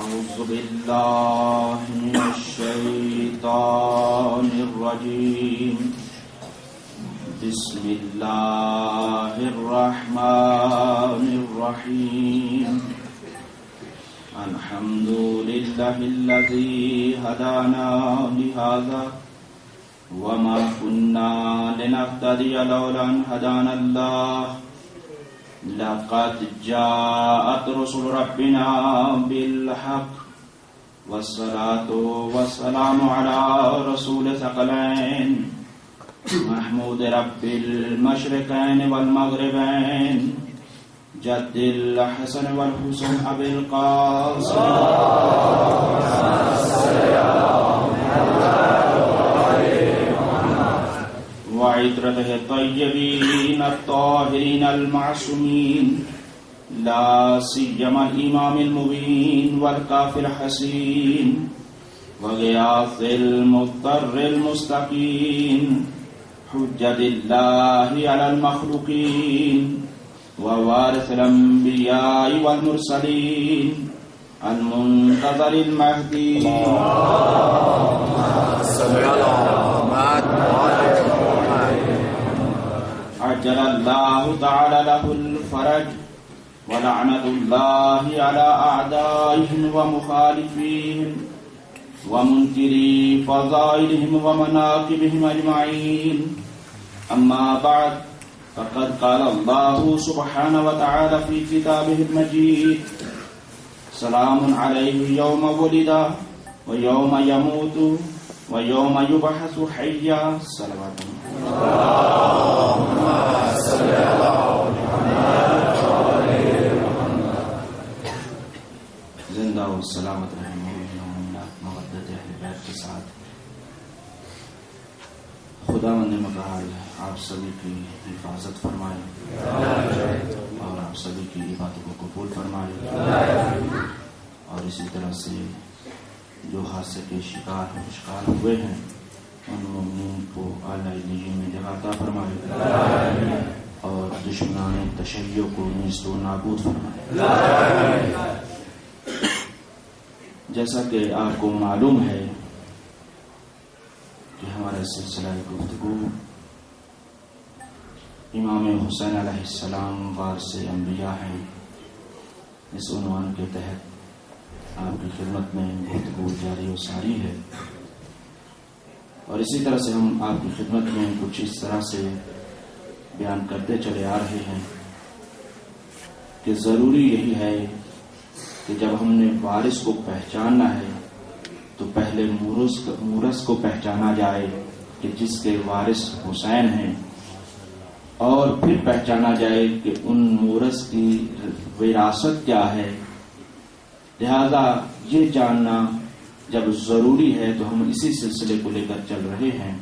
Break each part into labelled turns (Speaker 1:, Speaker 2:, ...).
Speaker 1: أعوذ بالله من الشيطان الرجيم بسم الله الرحمن الرحيم الحمد لله الذي هدانا لهذا وما كنا لنهتدي لولا أن هدانا الله لقد جاءت رسل ربنا بالحق والصلاة والسلام على رسول ثقلين محمود رب المشرقين والمغربين جد الحسن والحسن أبي القاسم وعطرته الطيبين الطاهرين المعصومين لا سيما الإمام المبين والكافر الحسين وغياث المضطر المستقيم حجة الله على المخلوقين ووارث الأنبياء والمرسلين المنتظر المهدي عجل الله تعالى له الفرج ولعنة الله على أعدائهم ومخالفيهم ومنكري فضائلهم ومناقبهم أجمعين أما بعد فقد قال الله سبحانه وتعالى في كتابه المجيد سلام عليه يوم ولد ويوم يموت ويوم يبعث حيا صلوات زندہ و سلامت رہے مودت اہل بیت کے ساتھ. خداوند نے مقال آپ سبھی کی حفاظت فرمائے اور آپ سبھی کی عبادت کو قبول فرمائے اور اسی طرح سے جو حادثے کے شکار ہوئے ہیں ان مومنین کو اعلیٰ علیین میں جگہ عطا فرمائے اور دشمنان تشیع کو نیست و نابود فرمائے. جیسا کہ آپ کو معلوم ہے کہ ہمارا سلسلہ گفتگو امام حسین علیہ السلام وارث انبیاء ہے، اس عنوان کے تحت آپ کی خدمت میں گفتگو جاری و ساری ہے. اور اسی طرح سے ہم آپ کی خدمت میں کچھ اس طرح سے بیان کرتے چلے آ رہے ہیں کہ ضروری یہی ہے کہ جب ہم نے وارث کو پہچاننا ہے تو پہلے مورث کو پہچانا جائے کہ جس کے وارث حسین ہیں، اور پھر پہچانا جائے کہ ان مورث کی وراثت کیا ہے. لہذا یہ جاننا جب ضروری ہے تو ہم اسی سلسلے کو لے کر چل رہے ہیں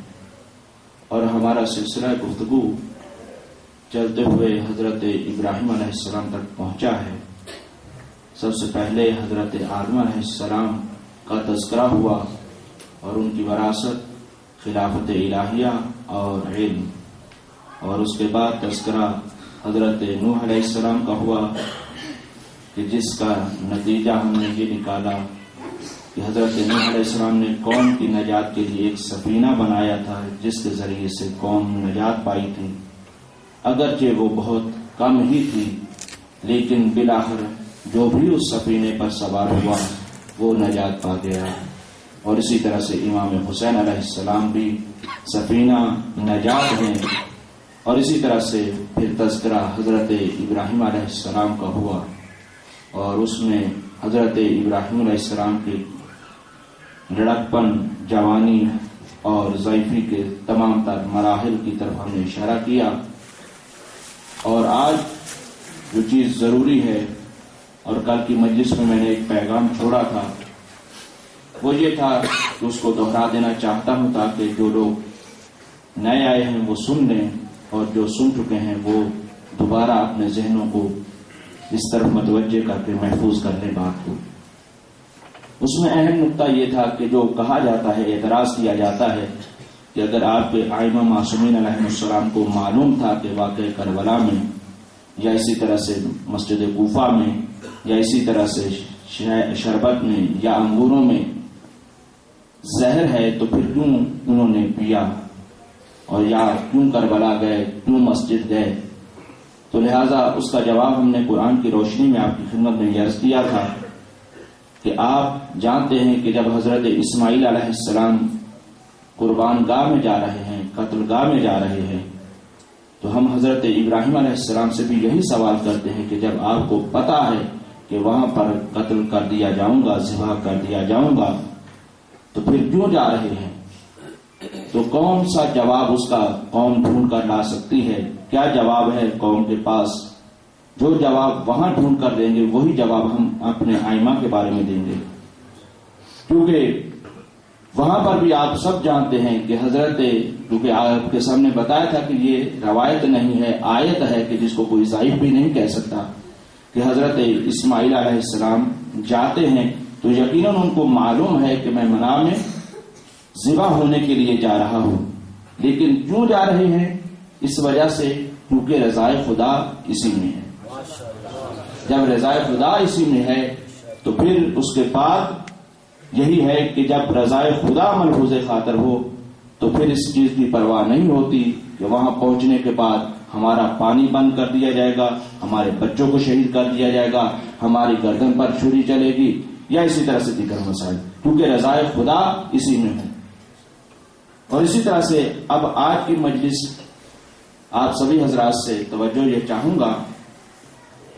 Speaker 1: اور ہمارا سلسلہ گفتگو چلتے ہوئے حضرت ابراہیم علیہ السلام تک پہنچا ہے. سب سے پہلے حضرت آدم علیہ السلام کا تذکرہ ہوا اور ان کی وراثت خلافت الہیہ اور علم، اور اس کے بعد تذکرہ حضرت نوح علیہ السلام کا ہوا کہ جس کا نتیجہ ہم نے یہ نکالا کہ حضرت نوح علیہ السلام نے قوم کی نجات کے لیے ایک سفینہ بنایا تھا جس کے ذریعے سے قوم نجات پائی تھی. اگرچہ وہ بہت کم ہی تھی لیکن بالآخر جو بھی اس سفینے پر سوار ہوا وہ نجات پا گیا. اور اسی طرح سے امام حسین علیہ السلام بھی سفینہ نجات ہیں. اور اسی طرح سے پھر تذکرہ حضرت ابراہیم علیہ السلام کا ہوا اور اس میں حضرت ابراہیم علیہ السلام کے لڑکپن، جوانی اور ضعیفی کے تمام تر مراحل کی طرف ہم نے اشارہ کیا. اور آج جو چیز ضروری ہے اور کل کی مجلس میں نے ایک پیغام چھوڑا تھا وہ یہ تھا کہ اس کو دوہرا دینا چاہتا ہوں تاکہ جو لوگ نئے آئے ہیں وہ سن لیں اور جو سن چکے ہیں وہ دوبارہ اپنے ذہنوں کو اس طرف متوجہ کر کے محفوظ کر لیں بات کو. اس میں اہم نقطہ یہ تھا کہ جو کہا جاتا ہے، اعتراض کیا جاتا ہے کہ اگر آپ کے ائمہ معصومین علیہ السلام کو معلوم تھا کہ واقعہ کربلا میں یا اسی طرح سے مسجد کوفہ میں یا اسی طرح سے شربت میں یا انگوروں میں زہر ہے تو پھر کیوں انہوں نے پیا، اور یا کیوں کربلا گئے، کیوں مسجد گئے؟ تو لہٰذا اس کا جواب ہم نے قرآن کی روشنی میں آپ کی خدمت میں عرض کیا تھا کہ آپ جانتے ہیں کہ جب حضرت اسماعیل علیہ السلام قربان گاہ میں جا رہے ہیں، قتل گاہ میں جا رہے ہیں، تو ہم حضرت ابراہیم علیہ السلام سے بھی یہی سوال کرتے ہیں کہ جب آپ کو پتا ہے کہ وہاں پر قتل کر دیا جاؤں گا، ذبح کر دیا جاؤں گا، تو پھر کیوں جا رہے ہیں؟ تو کون سا جواب اس کا قوم ڈھونڈ کر لا سکتی ہے؟ کیا جواب ہے قوم کے پاس؟ جو جواب وہاں ڈھونڈ کر دیں گے وہی جواب ہم اپنے ائمہ کے بارے میں دیں گے، کیونکہ وہاں پر بھی آپ سب جانتے ہیں کہ کیونکہ آپ کے سامنے بتایا تھا کہ یہ روایت نہیں ہے، آیت ہے کہ جس کو کوئی ضعیف بھی نہیں کہہ سکتا، کہ حضرت اسماعیل علیہ السلام جاتے ہیں تو یقیناً ان کو معلوم ہے کہ میں منام میں ذبح ہونے کے لیے جا رہا ہوں، لیکن کیوں جا رہے ہیں؟ اس وجہ سے کیونکہ رضائے خدا اسی میں ہے۔ جب رضائے خدا اسی میں ہے تو پھر اس کے بعد یہی ہے کہ جب رضائے خدا ملحوظ خاطر ہو تو پھر اس چیز کی پرواہ نہیں ہوتی کہ وہاں پہنچنے کے بعد ہمارا پانی بند کر دیا جائے گا، ہمارے بچوں کو شہید کر دیا جائے گا، ہماری گردن پر چھری چلے گی، یا اسی طرح سے دیگر مسائل، کیونکہ رضائے خدا اسی میں ہے۔ اور اسی طرح سے اب آج کی مجلس آپ سبھی حضرات سے توجہ یہ چاہوں گا،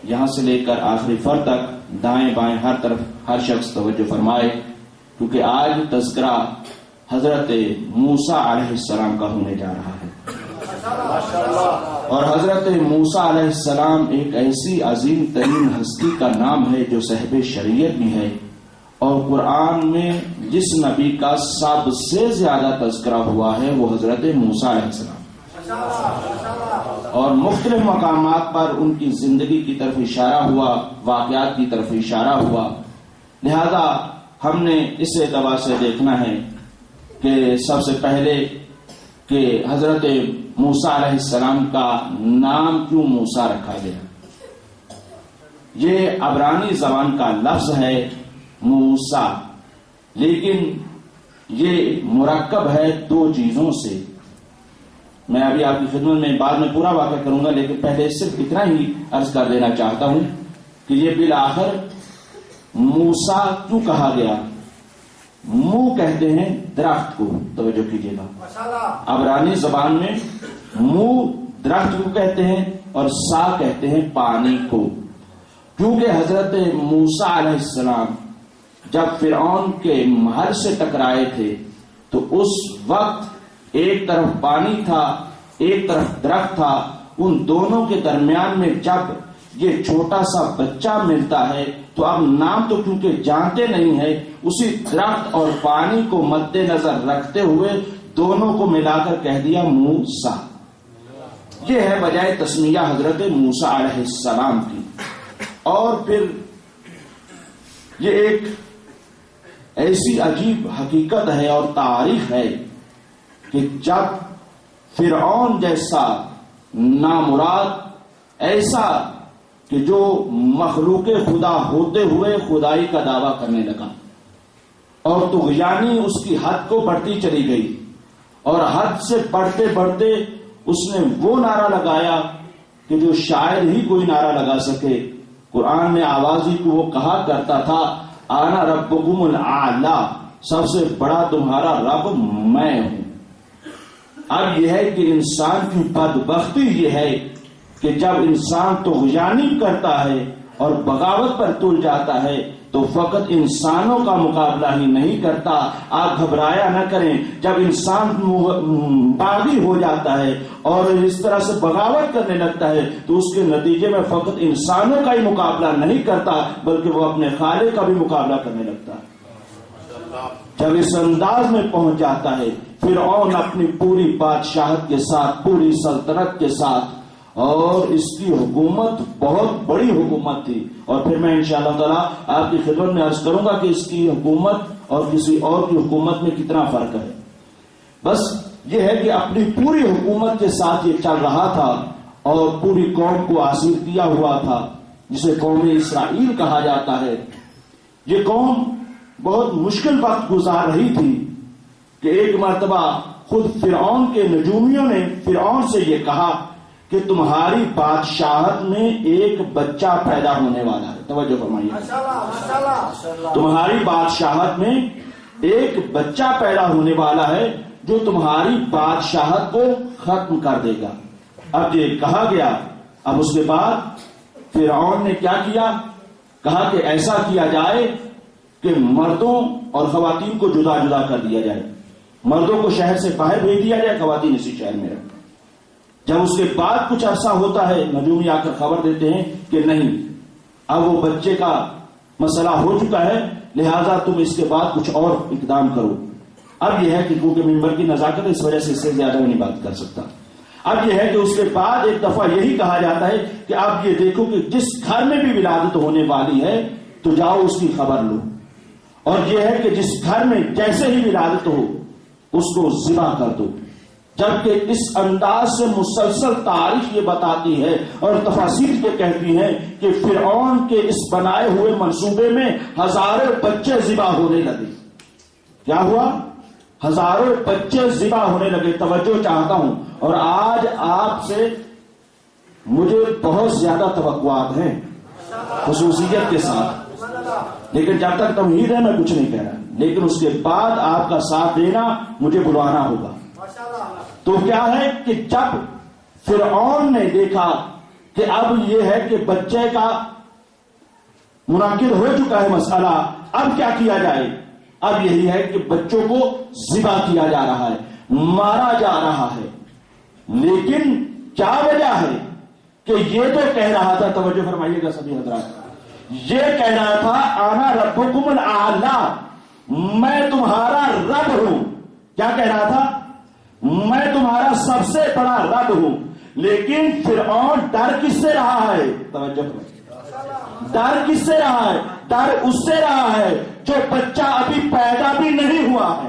Speaker 1: یہاں سے لے کر آخری فر تک دائیں بائیں ہر طرف ہر شخص توجہ فرمائے، کیونکہ آج تذکرہ حضرت موسیٰ علیہ السلام کا ہونے جا رہا ہے۔ اور حضرت موسیٰ علیہ السلام ایک ایسی عظیم ترین ہستی کا نام ہے جو صاحب شریعت بھی ہے، اور قرآن میں جس نبی کا سب سے زیادہ تذکرہ ہوا ہے وہ حضرت موسیٰ علیہ السلام، اور مختلف مقامات پر ان کی زندگی کی طرف اشارہ ہوا، واقعات کی طرف اشارہ ہوا۔ لہذا ہم نے اس اعتبار سے دیکھنا ہے کہ سب سے پہلے کہ حضرت موسیٰ علیہ السلام کا نام کیوں موسیٰ رکھا گیا؟ یہ عبرانی زبان کا لفظ ہے موسیٰ، لیکن یہ مرکب ہے دو چیزوں سے۔ میں ابھی آپ کی خدمت میں بعد میں پورا واقعہ کروں گا، لیکن پہلے صرف اتنا ہی عرض کر دینا چاہتا ہوں کہ یہ بالآخر موسیٰ کیوں کہا گیا؟ منہ کہتے ہیں درخت کو، توجہ کیجیے گا، عبرانی زبان میں منہ درخت کو کہتے ہیں اور سا کہتے ہیں پانی کو، کیونکہ حضرت موسیٰ علیہ السلام جب فرعون کے محل سے ٹکرائے تھے تو اس وقت ایک طرف پانی تھا ایک طرف درخت تھا، ان دونوں کے درمیان میں جب یہ چھوٹا سا بچہ ملتا ہے تو اب نام تو کیونکہ جانتے نہیں ہے، اسی درخت اور پانی کو مد نظر رکھتے ہوئے دونوں کو ملا کر کہہ دیا موسیٰ۔ یہ ہے بجائے تسمیہ حضرت موسیٰ علیہ السلام کی۔ اور پھر یہ ایک ایسی عجیب حقیقت ہے اور تاریخ ہے کہ جب فرعون جیسا نامراد، ایسا کہ جو مخلوق خدا ہوتے ہوئے خدائی کا دعویٰ کرنے لگا، اور طغیانی اس کی حد کو بڑھتی چلی گئی، اور حد سے بڑھتے بڑھتے اس نے وہ نعرہ لگایا کہ جو شاید ہی کوئی نعرہ لگا سکے۔ قرآن میں آوازی کو وہ کہا کرتا تھا آنا ربکم الاعلی، سب سے بڑا تمہارا رب میں ہوں۔ اب یہ ہے کہ انسان کی بدبختی یہ ہے کہ جب انسان طغیانی کرتا ہے اور بغاوت پر تل جاتا ہے تو فقط انسانوں کا مقابلہ ہی نہیں کرتا۔ آپ گھبرایا نہ کریں، جب انسان باغی ہو جاتا ہے اور اس طرح سے بغاوت کرنے لگتا ہے تو اس کے نتیجے میں فقط انسانوں کا ہی مقابلہ نہیں کرتا بلکہ وہ اپنے خالق کا بھی مقابلہ کرنے لگتا ہے۔ جب اس انداز میں پہنچ جاتا ہے فرعون اپنی پوری بادشاہت کے ساتھ، پوری سلطنت کے ساتھ، اور اس کی حکومت بہت بڑی حکومت تھی، اور پھر میں انشاءاللہ تعالی آپ کی خدمت میں عرض کروں گا کہ اس کی حکومت اور کسی اور کی حکومت میں کتنا فرق ہے۔ بس یہ ہے کہ اپنی پوری حکومت کے ساتھ یہ چل رہا تھا اور پوری قوم کو اسیر کیا ہوا تھا، جسے قوم اسرائیل کہا جاتا ہے۔ یہ قوم بہت مشکل وقت گزار رہی تھی کہ ایک مرتبہ خود فرعون کے نجومیوں نے فرعون سے یہ کہا کہ تمہاری بادشاہت میں ایک بچہ پیدا ہونے والا ہے. توجہ فرمائیے. تمہاری بادشاہت میں ایک بچہ پیدا ہونے والا ہے جو تمہاری بادشاہت کو ختم کر دے گا. اب یہ کہا گیا. اب اس کے بعد فرعون نے کیا کیا؟ کہا کہ ایسا کیا جائے کہ مردوں اور خواتین کو جدا جدا کر دیا جائے. مردوں کو شہر سے باہر بھیج دیا جائے, خواتین اسی شہر میں رہیں. جب اس کے بعد کچھ عرصہ ہوتا ہے, نجومی آ کر خبر دیتے ہیں کہ نہیں, اب وہ بچے کا مسئلہ ہو چکا ہے, لہذا تم اس کے بعد کچھ اور اقدام کرو. اب یہ ہے کہ کیونکہ ممبر کی نزاکت اس وجہ سے اس سے زیادہ میں نہیں بات کر سکتا. اب یہ ہے کہ اس کے بعد ایک دفعہ یہی کہا جاتا ہے کہ اب یہ دیکھو کہ جس گھر میں بھی ولادت ہونے والی ہے تو جاؤ اس کی خبر لو, اور یہ ہے کہ جس گھر میں جیسے ہی ولادت ہو اس کو ذبح کر دو. جبکہ اس انداز سے مسلسل تاریخ یہ بتاتی ہے اور تفاسیر یہ کہتی ہیں کہ فرعون کے اس بنائے ہوئے منصوبے میں ہزاروں بچے ذبح ہونے لگے. کیا ہوا؟ ہزاروں بچے ذبح ہونے لگے. توجہ چاہتا ہوں, اور آج آپ سے مجھے بہت زیادہ توقعات ہیں خصوصیت کے ساتھ, لیکن جب تک تمہید ہے میں کچھ نہیں کہہ رہا. لیکن اس کے بعد آپ کا ساتھ دینا مجھے بلوانا ہوگا. تو کیا ہے کہ جب فرعون نے دیکھا کہ اب یہ ہے کہ بچے کا منعقد ہو چکا ہے مسئلہ, اب کیا کیا جائے؟ اب یہی ہے کہ بچوں کو ذبح کیا جا رہا ہے, مارا جا رہا ہے. لیکن کیا وجہ ہے کہ یہ تو کہہ رہا تھا, توجہ فرمائیے گا سبھی حضرات, یہ کہہ رہا تھا انا ربکم الاعلی, میں تمہارا رب ہوں. کیا کہہ رہا تھا؟ میں تمہارا سب سے بڑا رب ہوں. لیکن فرعون ڈر کس سے رہا ہے؟ توجہ کرو, ڈر کس سے رہا ہے؟ ڈر اس سے رہا ہے جو بچہ ابھی پیدا بھی نہیں ہوا ہے.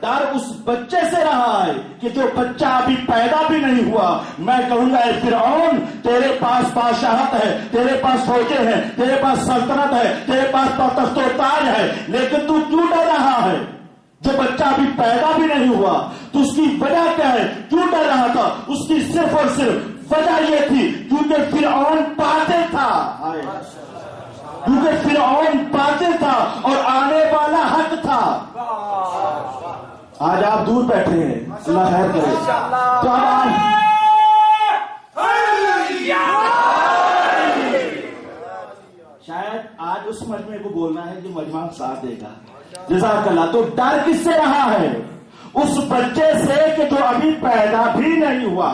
Speaker 1: ڈر اس بچے سے رہا ہے کہ جو بچہ ابھی پیدا بھی نہیں ہوا. میں کہوں گا اے فرعون, تیرے پاس بادشاہت ہے, تیرے پاس فوجیں ہیں, تیرے پاس سلطنت ہے, تیرے پاس تخت و تاج ہے, لیکن تو کیوں ڈر رہا ہے؟ جو بچہ ابھی پیدا بھی نہیں ہوا تو اس کی وجہ کیا ہے؟ کیوں ڈر رہا تھا؟ اس کی صرف اور صرف وجہ یہ تھی کیونکہ فرعون باطل تھا. کیونکہ فرعون باطل تھا اور آنے والا حق تھا. آج آپ دور بیٹھے ہیں, اللہ خیر کرے. تو شاید آج اس مجمع کو بولنا ہے جو مجمع ساتھ دے گا. جزاک اللہ. تو ڈر کس سے رہا ہے؟ اس بچے سے کہ جو ابھی پیدا بھی نہیں ہوا.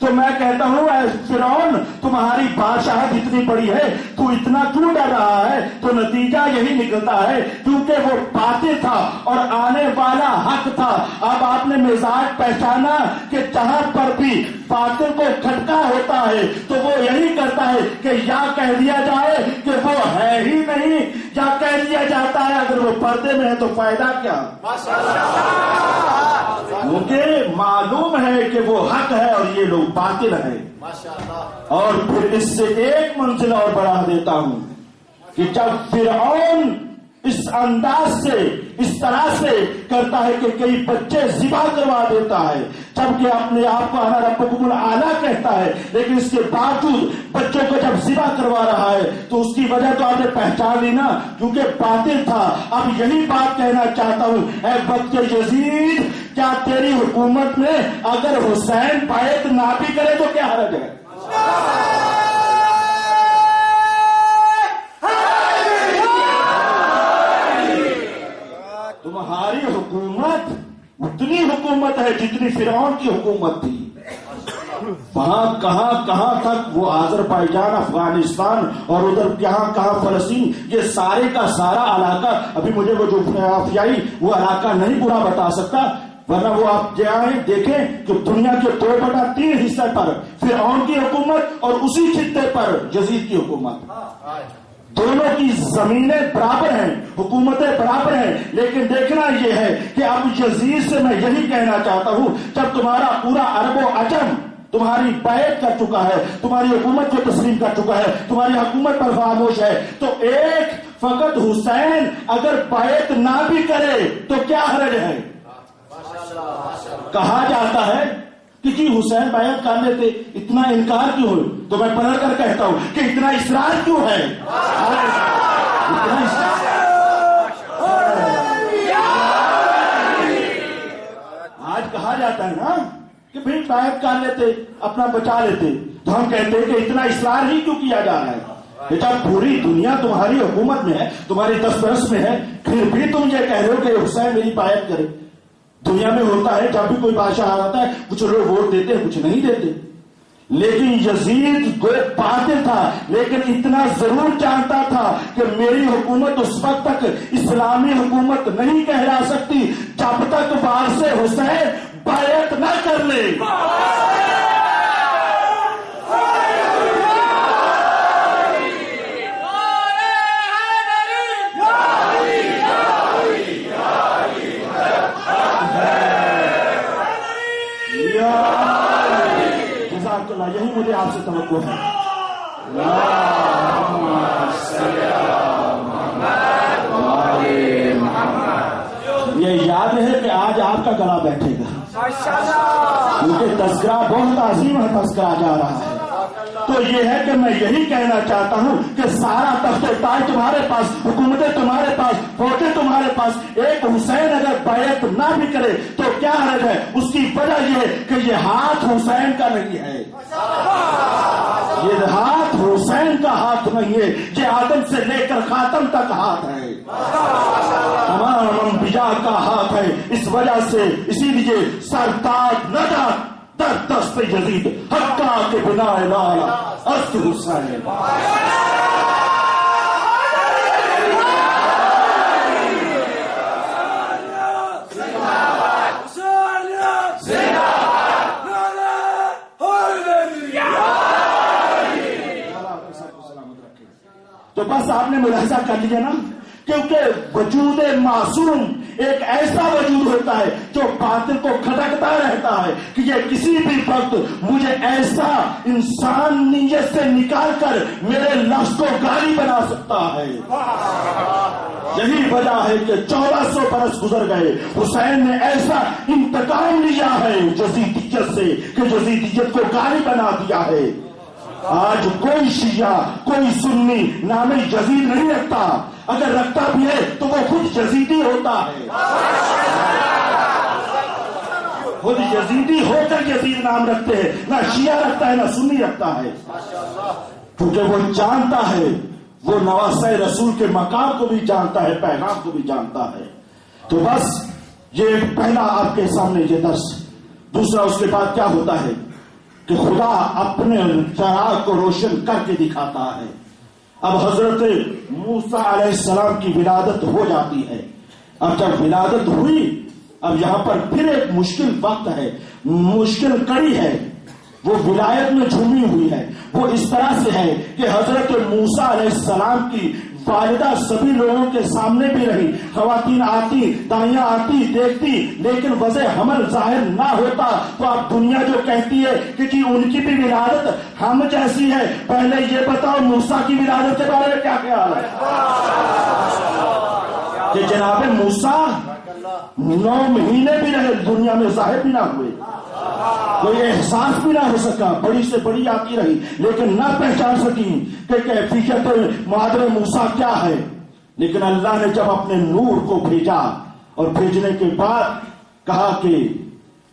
Speaker 1: تو میں کہتا ہوں اے فرعون, تمہاری بادشاہت اتنی بڑی ہے, تو اتنا کیوں ڈر رہا ہے؟ تو نتیجہ یہی نکلتا ہے کیونکہ وہ باطل تھا اور آنے والا حق تھا. اب آپ نے مزاج پہچانا کہ جہاں پر بھی باطل کو کھٹکا ہوتا ہے تو وہ یہی کرتا ہے کہ یا کہہ دیا جائے کہ وہ ہے ہی نہیں, یا کہہ دیا جاتا ہے اگر وہ پردے میں ہے تو فائدہ کیا. مجھے معلوم ہے کہ وہ حق ہے اور یہ لوگ باطل ہے. اور پھر اس سے ایک منزل اور بڑھا دیتا ہوں کہ جب فرعون اس انداز سے, اس طرح سے کرتا ہے کہ کئی بچے ذبح کروا دیتا ہے, جبکہ اپنے آپ کو انا ربکم الاعلی کہتا ہے, لیکن اس کے باوجود بچوں کو جب ذبح کروا رہا ہے تو اس کی وجہ تو آپ نے پہچان لی نا, کیونکہ باطل تھا. اب یہی بات کہنا چاہتا ہوں, اے بخت یزید, کیا تیری حکومت میں اگر حسین بیعت نہ بھی کرے تو کیا حرج ہے؟ تمہاری حکومت اتنی حکومت ہے جتنی فرعون کی حکومت تھی. وہاں کہاں کہاں تک وہ آذربائیجان, افغانستان اور ادھر کہاں فلسطین, یہ سارے کا سارا علاقہ, ابھی مجھے وہ جو جغرافیائی وہ علاقہ نہیں پورا بتا سکتا, ورنہ وہ آپ جائیں دیکھیں کہ دنیا کے 2/3 حصے پر فرعون کی حکومت اور اسی خطے پر یزید کی حکومت. دونوں کی زمینیں برابر ہیں, حکومتیں برابر ہیں, لیکن دیکھنا یہ ہے کہ اب یزید سے میں یہی کہنا چاہتا ہوں, جب تمہارا پورا عرب و عجم
Speaker 2: تمہاری بیعت کر چکا ہے، تمہاری حکومت کو تسلیم کر چکا ہے، تمہاری حکومت پر خاموش ہے، تو ایک فقط حسین اگر بیعت نہ بھی کرے تو کیا حرج ہے؟ کہا جاتا ہے کہ جی حسین بیعت کر لیتے، اتنا انکار کیوں ہے؟ تو میں پلٹ کر کہتا ہوں کہ اتنا اصرار کیوں ہے؟ اتنا آج کہا جاتا ہے نا کہ بھائی بیعت کر لیتے، اپنا بچا لیتے، تو ہم کہتے ہیں کہ اتنا اصرار ہی کیوں کیا جا رہا ہے؟ بیٹا پوری دنیا تمہاری حکومت میں ہے، تمہاری دسترس میں ہے، پھر بھی تم یہ کہہ رہے ہو کہ حسین میری بیعت کرے۔ دنیا میں ہوتا ہے جب بھی کوئی بادشاہ آتا ہے کچھ لوگ ووٹ دیتے ہیں کچھ نہیں دیتے، لیکن یزید گو باطل تھا لیکن اتنا ضرور جانتا تھا کہ میری حکومت اس وقت تک اسلامی حکومت نہیں کہلا سکتی جب تک وارث حسین بیعت نہ کر لے۔ یہی مجھے آپ سے توقع ہے۔ یہ یاد ہے کہ آج آپ کا گلا بیٹھے گا کیونکہ تذکرہ بہت عظیم ہے، تذکرہ جا رہا ہے۔ تو یہ ہے کہ میں یہی کہنا چاہتا ہوں کہ سارا تخت تاج تمہارے پاس، حکومتیں تمہارے پاس، فوجیں تمہارے پاس، ایک حسین اگر بیعت نہ بھی کرے تو کیا حرج ہے؟ اس کی وجہ یہ ہے کہ یہ ہاتھ حسین کا نہیں ہے، یہ ہاتھ حسین کا ہاتھ نہیں ہے، یہ آدم سے لے کر خاتم تک ہاتھ ہے، تمام انبیاء کا ہاتھ ہے۔ اس وجہ سے اسی لیے سرتاج نجات در دست یزید حقا کے بنا لالا است حسین۔ تو بس آپ نے ملاحظہ کر لیا نا، کیونکہ وجود معصوم ایک ایسا وجود ہوتا ہے جو باطل کو کھٹکتا رہتا ہے کہ یہ کسی بھی وقت مجھے ایسا انسانیت سے نکال کر میرے لفظ کو گالی بنا سکتا ہے۔ یہی وجہ ہے کہ 1400 برس گزر گئے، حسین نے ایسا انتقام لیا ہے یزیدیت سے کہ یزیدیت کو گالی بنا دیا ہے۔ آج کوئی شیعہ کوئی سنی نام یزید نہیں رکھتا، اگر رکھتا بھی ہے تو وہ خود یزیدی ہوتا ہے، خود یزیدی ہو کر یزید نام رکھتے ہیں، نہ شیعہ رکھتا ہے نہ سنی رکھتا ہے، کیونکہ وہ جانتا ہے، وہ نواسہ رسول کے مقام کو بھی جانتا ہے، پیغام کو بھی جانتا ہے۔ تو بس یہ پہلا آپ کے سامنے یہ درس۔ دوسرا اس کے بعد کیا ہوتا ہے کہ خدا اپنے چراغ کو روشن کر کے دکھاتا ہے۔ اب حضرت موسیٰ علیہ السلام کی ولادت ہو جاتی ہے۔ اب جب ولادت ہوئی، اب یہاں پر پھر ایک مشکل وقت ہے، مشکل کڑی ہے، وہ ولایت میں جھومی ہوئی ہے۔ وہ اس طرح سے ہے کہ حضرت موسیٰ علیہ السلام کی والدہ سبھی لوگوں کے سامنے بھی رہی، خواتین آتی، دائیاں آتی، دیکھتی، لیکن وضع حمل ظاہر نہ ہوتا تو اب دنیا جو کہتی ہے کہ جی ان کی بھی ولادت ہم جیسی ہے۔ پہلے یہ بتاؤ موسیٰ کی ولادت کے بارے میں کیا خیال ہے کہ جناب موسیٰ 9 مہینے بھی رہے، دنیا میں ظاہر بھی نہ ہوئے، کوئی احساس بھی نہ ہو سکا، بڑی سے بڑی آتی رہی لیکن نہ پہچان سکی کہ کیفیت مادر موسیٰ کیا ہے۔ لیکن اللہ نے جب اپنے نور کو بھیجا اور بھیجنے کے بعد کہا کہ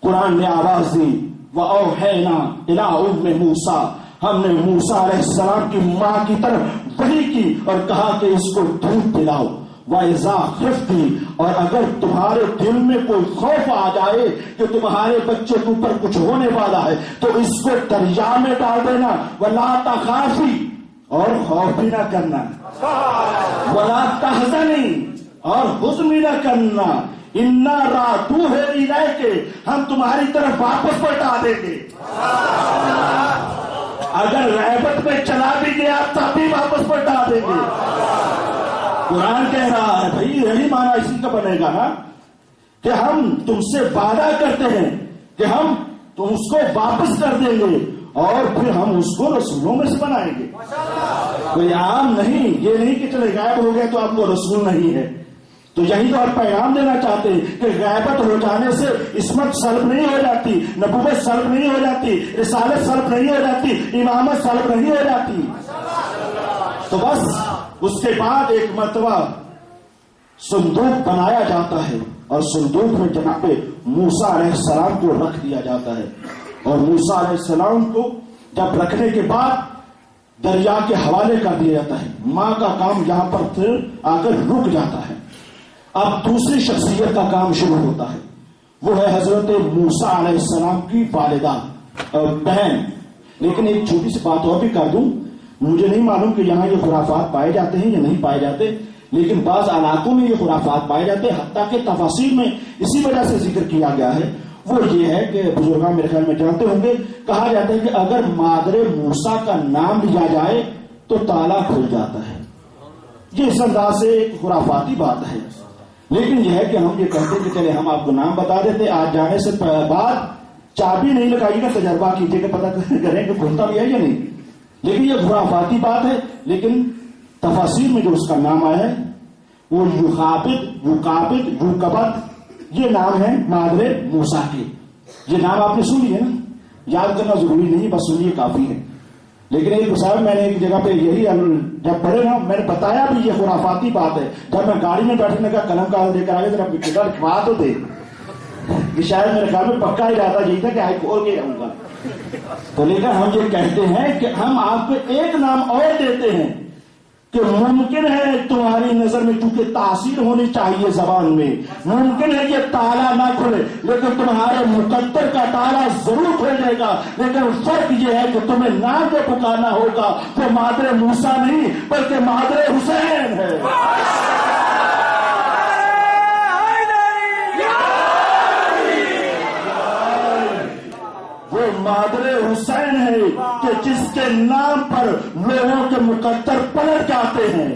Speaker 2: قرآن نے آواز دی وَأَوْحَيْنَا إِلَىٰ أُمِّ مُوسَىٰ، ہم نے موسیٰ علیہ السلام کی ماں کی طرف وحی کی اور کہا کہ اس کو دودھ پلاؤ۔ وَإِذَا خِفْتِ، اور اگر تمہارے دل میں کوئی خوف آ جائے کہ تمہارے بچے کے اوپر کچھ ہونے والا ہے تو اس کو دریا میں ڈال دینا، وَلَا تَخَافِي، اور خوف بھی نہ کرنا، وَلَا تَحْزَنِي، اور حزن بھی نہ کرنا، اِنَّا رَادُوهُ إِلَيْكِ، ہم تمہاری طرف واپس پلٹا دیں گے۔ اگر غیبت میں چلا بھی گیا تب بھی واپس پلٹا دیں گے۔ قرآن کہہ رہا ہے بھائی یہی معنی اسی کا بنے گا نا کہ ہم تم سے وعدہ کرتے ہیں کہ ہم تو اس کو واپس کر دیں گے اور پھر ہم اس کو رسولوں میں سے بنائیں گے. کوئی عام نہیں، یہ نہیں کہ چلے غائب ہو گئے تو اب وہ رسول نہیں ہے. تو یہی تو آپ پیغام دینا چاہتے ہیں کہ غیبت ہو جانے سے عصمت سلب نہیں ہو جاتی، نبوت سلب نہیں ہو جاتی، رسالت سلب نہیں ہو جاتی، امامت سلب نہیں ہو جاتی. تو بس اس کے بعد ایک مرتبہ صندوق بنایا جاتا ہے اور صندوق میں جناب موسیٰ علیہ السلام کو رکھ دیا جاتا ہے. اور موسیٰ علیہ السلام کو جب رکھنے کے بعد دریا کے حوالے کر دیا جاتا ہے. ماں کا کام یہاں پر پھر آ کر رک جاتا ہے. اب دوسری شخصیت کا کام شروع ہوتا ہے، وہ ہے حضرت موسیٰ علیہ السلام کی والدہ بہن. لیکن ایک چھوٹی سی بات اور بھی کر دوں، مجھے نہیں معلوم کہ یہاں یہ خرافات پائے جاتے ہیں یا نہیں پائے جاتے، لیکن بعض علاقوں میں یہ خرافات پائے جاتے ہیں، حتیٰ کہ تفاسیر میں اسی وجہ سے ذکر کیا گیا ہے. وہ یہ ہے کہ بزرگان میرے خیال میں جانتے ہوں گے، کہا جاتا ہے کہ اگر مادر موسیٰ کا نام لیا جائے تو تالا کھل جاتا ہے. یہ اس انداز سے ایک خرافاتی بات ہے. لیکن یہ ہے کہ ہم یہ کہتے ہیں کہ چلے ہم آپ کو نام بتا دیتے، آج جانے سے بعد چابی نہیں لگائیے گا، تجربہ کیجیے گا، پتہ کریں کہ کھلتا بھی ہے یا نہیں. لیکن یہ خرافاتی بات ہے. لیکن تفاسیر میں جو اس کا نام آیا ہے وہ یوکابد یہ نام ہے مادر موسیٰ کے. یہ نام آپ نے سن لی ہے نا، یاد کرنا ضروری نہیں، بس سنیے کافی ہے. لیکن ایک صاحب میں نے ایک جگہ پہ یہی جب پڑھے نا، میں نے بتایا بھی یہ خرافاتی بات ہے. جب میں گاڑی میں بیٹھنے کا قلم کاغذ لے کر آگے ذرا کتاب لکھوا تو دے کہ شاید میرے خیال میں پکا ہی رہتا یہی تھا کہ آئی کھول کے جاؤں گا. تو لیکن ہم یہ کہتے ہیں کہ ہم آپ کو ایک نام اور دیتے ہیں کہ ممکن ہے تمہاری نظر میں چونکہ تاثیر ہونی چاہیے زبان میں، ممکن ہے کہ تالا نہ کھلے لیکن تمہارے مقدر کا تالا ضرور کھل جائے گا. لیکن فرق یہ ہے کہ تمہیں نام جو پکارنا ہوگا وہ مادر موسیٰ نہیں بلکہ مادر حسین ہے. وہ مادر حسین ہے کہ جس کے نام پر لوگوں کے مقدر پلٹ جاتے ہیں.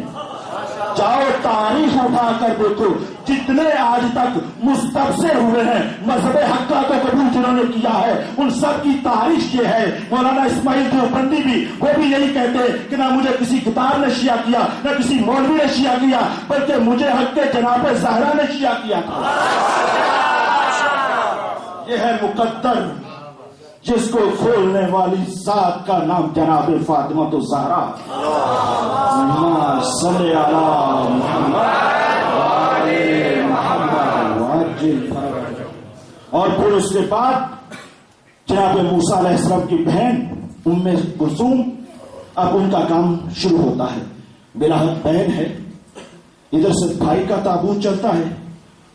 Speaker 2: جاؤ تاریخ اٹھا کر دیکھو، جتنے آج تک مستبصر ہوئے ہیں مذہب حق کا تو قبول جنہوں نے کیا ہے، ان سب کی تاریخ یہ ہے. مولانا اسماعیل دیوبندی بھی وہ بھی یہی کہتے کہ نہ مجھے کسی کتاب نے شیعہ کیا، نہ کسی مولوی نے شیعہ کیا، بلکہ مجھے حق کے جناب زہرا نے شیعہ کیا تھا. یہ ہے مقدر جس کو کھولنے والی ذات کا نام جناب فاطمہ تو زہرا. صلی علی محمد. اور پھر اس کے بعد جناب موسیٰ علیہ السلام کی بہن ام کلثوم، اب ان کا کام شروع ہوتا ہے. براہت بہن ہے، ادھر سے بھائی کا تابوت چلتا ہے،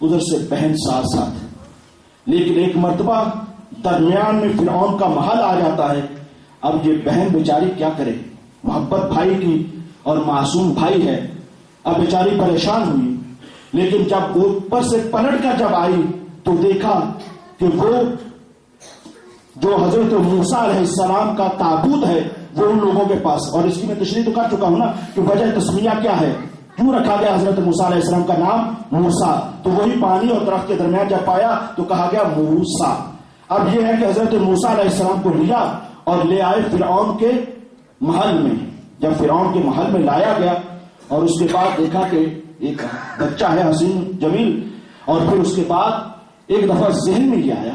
Speaker 2: ادھر سے بہن ساتھ ساتھ. لیکن ایک مرتبہ درمیان میں فرعون کا محل آ جاتا ہے. اب یہ بہن بیچاری کیا کرے، محبت بھائی کی اور معصوم بھائی ہے، اب بیچاری پریشان ہوئی. لیکن جب اوپر سے پلٹ کر جب آئی تو دیکھا کہ وہ جو حضرت موسیٰ علیہ السلام کا تابوت ہے وہ ان لوگوں کے پاس. اور اس کی میں تشریح تو کر چکا ہوں نا کہ وجہ تسمیہ کیا ہے، کیوں رکھا گیا حضرت موسیٰ علیہ السلام کا نام موسیٰ. تو وہی پانی اور درخت کے درمیان جب پایا تو کہا گیا موسیٰ. اب یہ ہے کہ حضرت موسیٰ علیہ السلام کو لیا اور لے آئے فرعون کے محل میں. جب فرعون کے محل میں لایا گیا اور اس کے بعد دیکھا کہ ایک بچہ ہے حسین جمیل، اور پھر اس کے بعد ایک دفعہ ذہن میں یہ آیا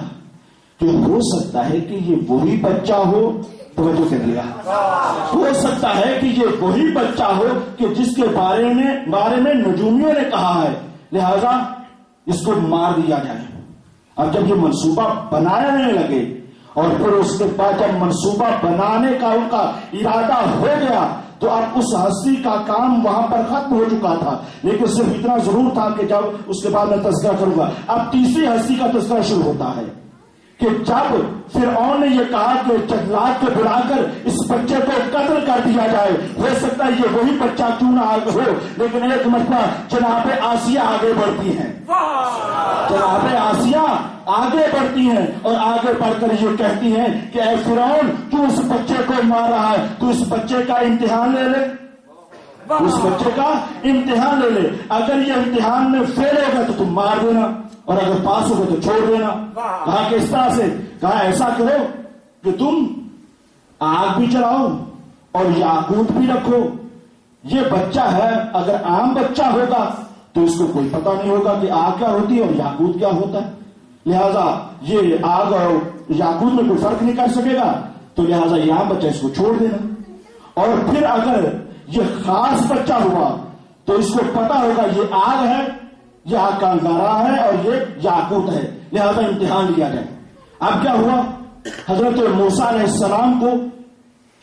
Speaker 2: کہ ہو سکتا ہے کہ یہ وہی بچہ ہو. توجہ کر لیا، ہو سکتا ہے کہ یہ وہی بچہ ہو کہ جس کے بارے میں نجومیوں نے کہا ہے، لہذا اس کو مار دیا جائے. اب جب یہ منصوبہ بنانے لگے اور پھر اس کے بعد جب منصوبہ بنانے کا ان کا ارادہ ہو گیا تو اب اس ہستی کا کام وہاں پر ختم ہو چکا تھا. لیکن صرف اتنا ضرور تھا کہ جب اس کے بعد میں تذکرہ کروں گا، اب تیسری ہستی کا تذکرہ شروع ہوتا ہے کہ جب فرعون نے یہ کہا کہ جنگلات کو بلا کر اس بچے کو قتل کر دیا جائے، ہو سکتا ہے یہ وہی بچہ کیوں نہ ہو. لیکن ایک مرتبہ جناب آسیہ آگے بڑھتی ہیں، جناب آسیہ آگے بڑھتی ہیں اور آگے بڑھ کر یہ کہتی ہیں کہ اے فرعون کیوں اس بچے کو مار رہا ہے، تو اس بچے کا امتحان لے لے. اس بچے کا امتحان لے لے، اگر یہ امتحان میں فیل ہوگا تو تم مار دینا، اور اگر پاس ہوگا تو چھوڑ دینا۔ کہا کہ اس طرح سے، کہا ایسا کرو کہ تم آگ بھی چلاؤ اور یاقوت بھی رکھو۔ یہ بچہ ہے، اگر عام بچہ ہوگا تو اس کو کوئی پتہ نہیں ہوگا کہ آگ کیا ہوتی ہے اور یاقوت کیا ہوتا ہے، لہذا یہ آگ اور یاقوت میں کوئی فرق نہیں کر سکے گا، تو لہذا یہ عام بچہ اس کو چھوڑ دینا۔ اور پھر اگر یہ خاص بچہ ہوا تو اس کو پتا ہوگا یہ آگ ہے، یہ آگ کا انگارہ ہے اور یہ یاقوت ہے، لہذا امتحان لیا جائے۔ اب کیا ہوا، حضرت موسیٰ علیہ السلام کو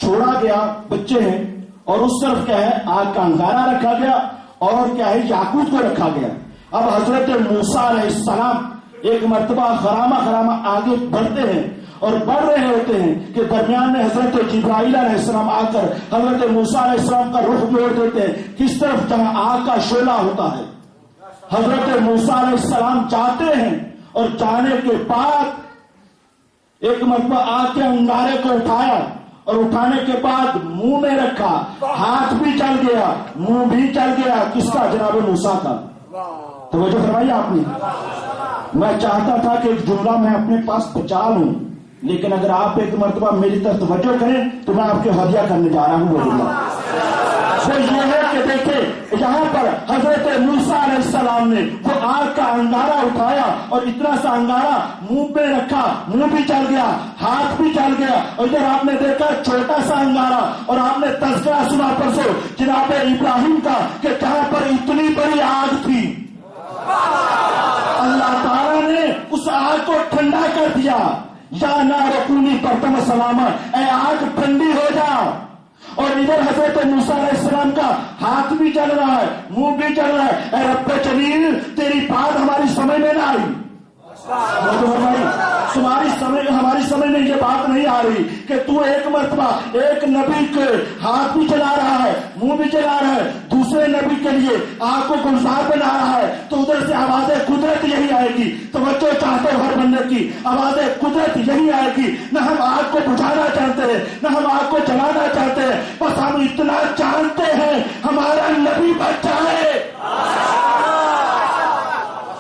Speaker 2: چھوڑا گیا، بچے ہیں، اور اس طرف کیا ہے آگ کا انگارہ رکھا گیا اور کیا ہے یاقوت کو رکھا گیا۔ اب حضرت موسیٰ علیہ السلام ایک مرتبہ خرامہ آگے بڑھتے ہیں اور بڑھ رہے ہوتے ہیں کہ درمیان میں حضرت جبرائیل علیہ السلام آ کر حضرت موسیٰ علیہ السلام کا رخ موڑ دیتے ہیں کس طرف، جہاں آگ کا شعلہ ہوتا ہے۔ حضرت موسیٰ علیہ السلام جاتے ہیں اور جانے کے بعد ایک مرتبہ آگ کے انگارے کو اٹھایا اور اٹھانے کے بعد منہ میں رکھا، ہاتھ بھی چل گیا، منہ بھی چل گیا، کس کا؟ جناب موسیٰ کا۔ توجہ فرمائی آپ نے۔ میں چاہتا تھا کہ ایک جملہ میں اپنے پاس بچا لوں، لیکن اگر آپ ایک مرتبہ میری طرف توجہ کریں تو میں آپ کے ہدیہ کرنے جا رہا ہوں وہ جملہ۔ وہ یہ ہے کہ دیکھیں یہاں پر حضرت موسیٰ علیہ السلام نے وہ آگ کا انگارہ اٹھایا اور اتنا سا انگارہ منہ پہ رکھا، منہ بھی چل گیا، ہاتھ بھی چل گیا، اور ادھر آپ نے دیکھا چھوٹا سا انگارہ، اور آپ نے تذکرہ سنا پرسوں جناب ابراہیم کا کہ جہاں پر اتنی بڑی آگ تھی، اللہ تعالیٰ نے اس آگ کو ٹھنڈا کر دیا۔ یا نار کونی برتن سلاما، اے آگ ٹھنڈی ہو جا۔ اور ادھر حضرت موسیٰ علیہ السلام کا ہاتھ بھی چل رہا ہے، منہ بھی چل رہا ہے، اے رب جلیل تیری بات ہماری سمجھ میں نہ آئی، ہماری سمجھ میں یہ بات نہیں آ رہی کہ تو ایک مرتبہ ایک نبی کے ہاتھ بھی چلا رہا ہے، منہ بھی چلا رہا ہے، دوسرے نبی کے لیے آگ کو گلزار بنا رہا ہے، تو ادھر سے آواز قدرت یہی آئے گی۔ توجہ چاہتے ہو ہر بندے کی، آواز قدرت یہی آئے گی۔ نہ ہم آگ کو بجھانا چاہتے ہیں، نہ ہم آگ کو جلانا چاہتے ہیں، بس ہم اتنا جانتے ہیں ہمارا نبی بچہ ہے،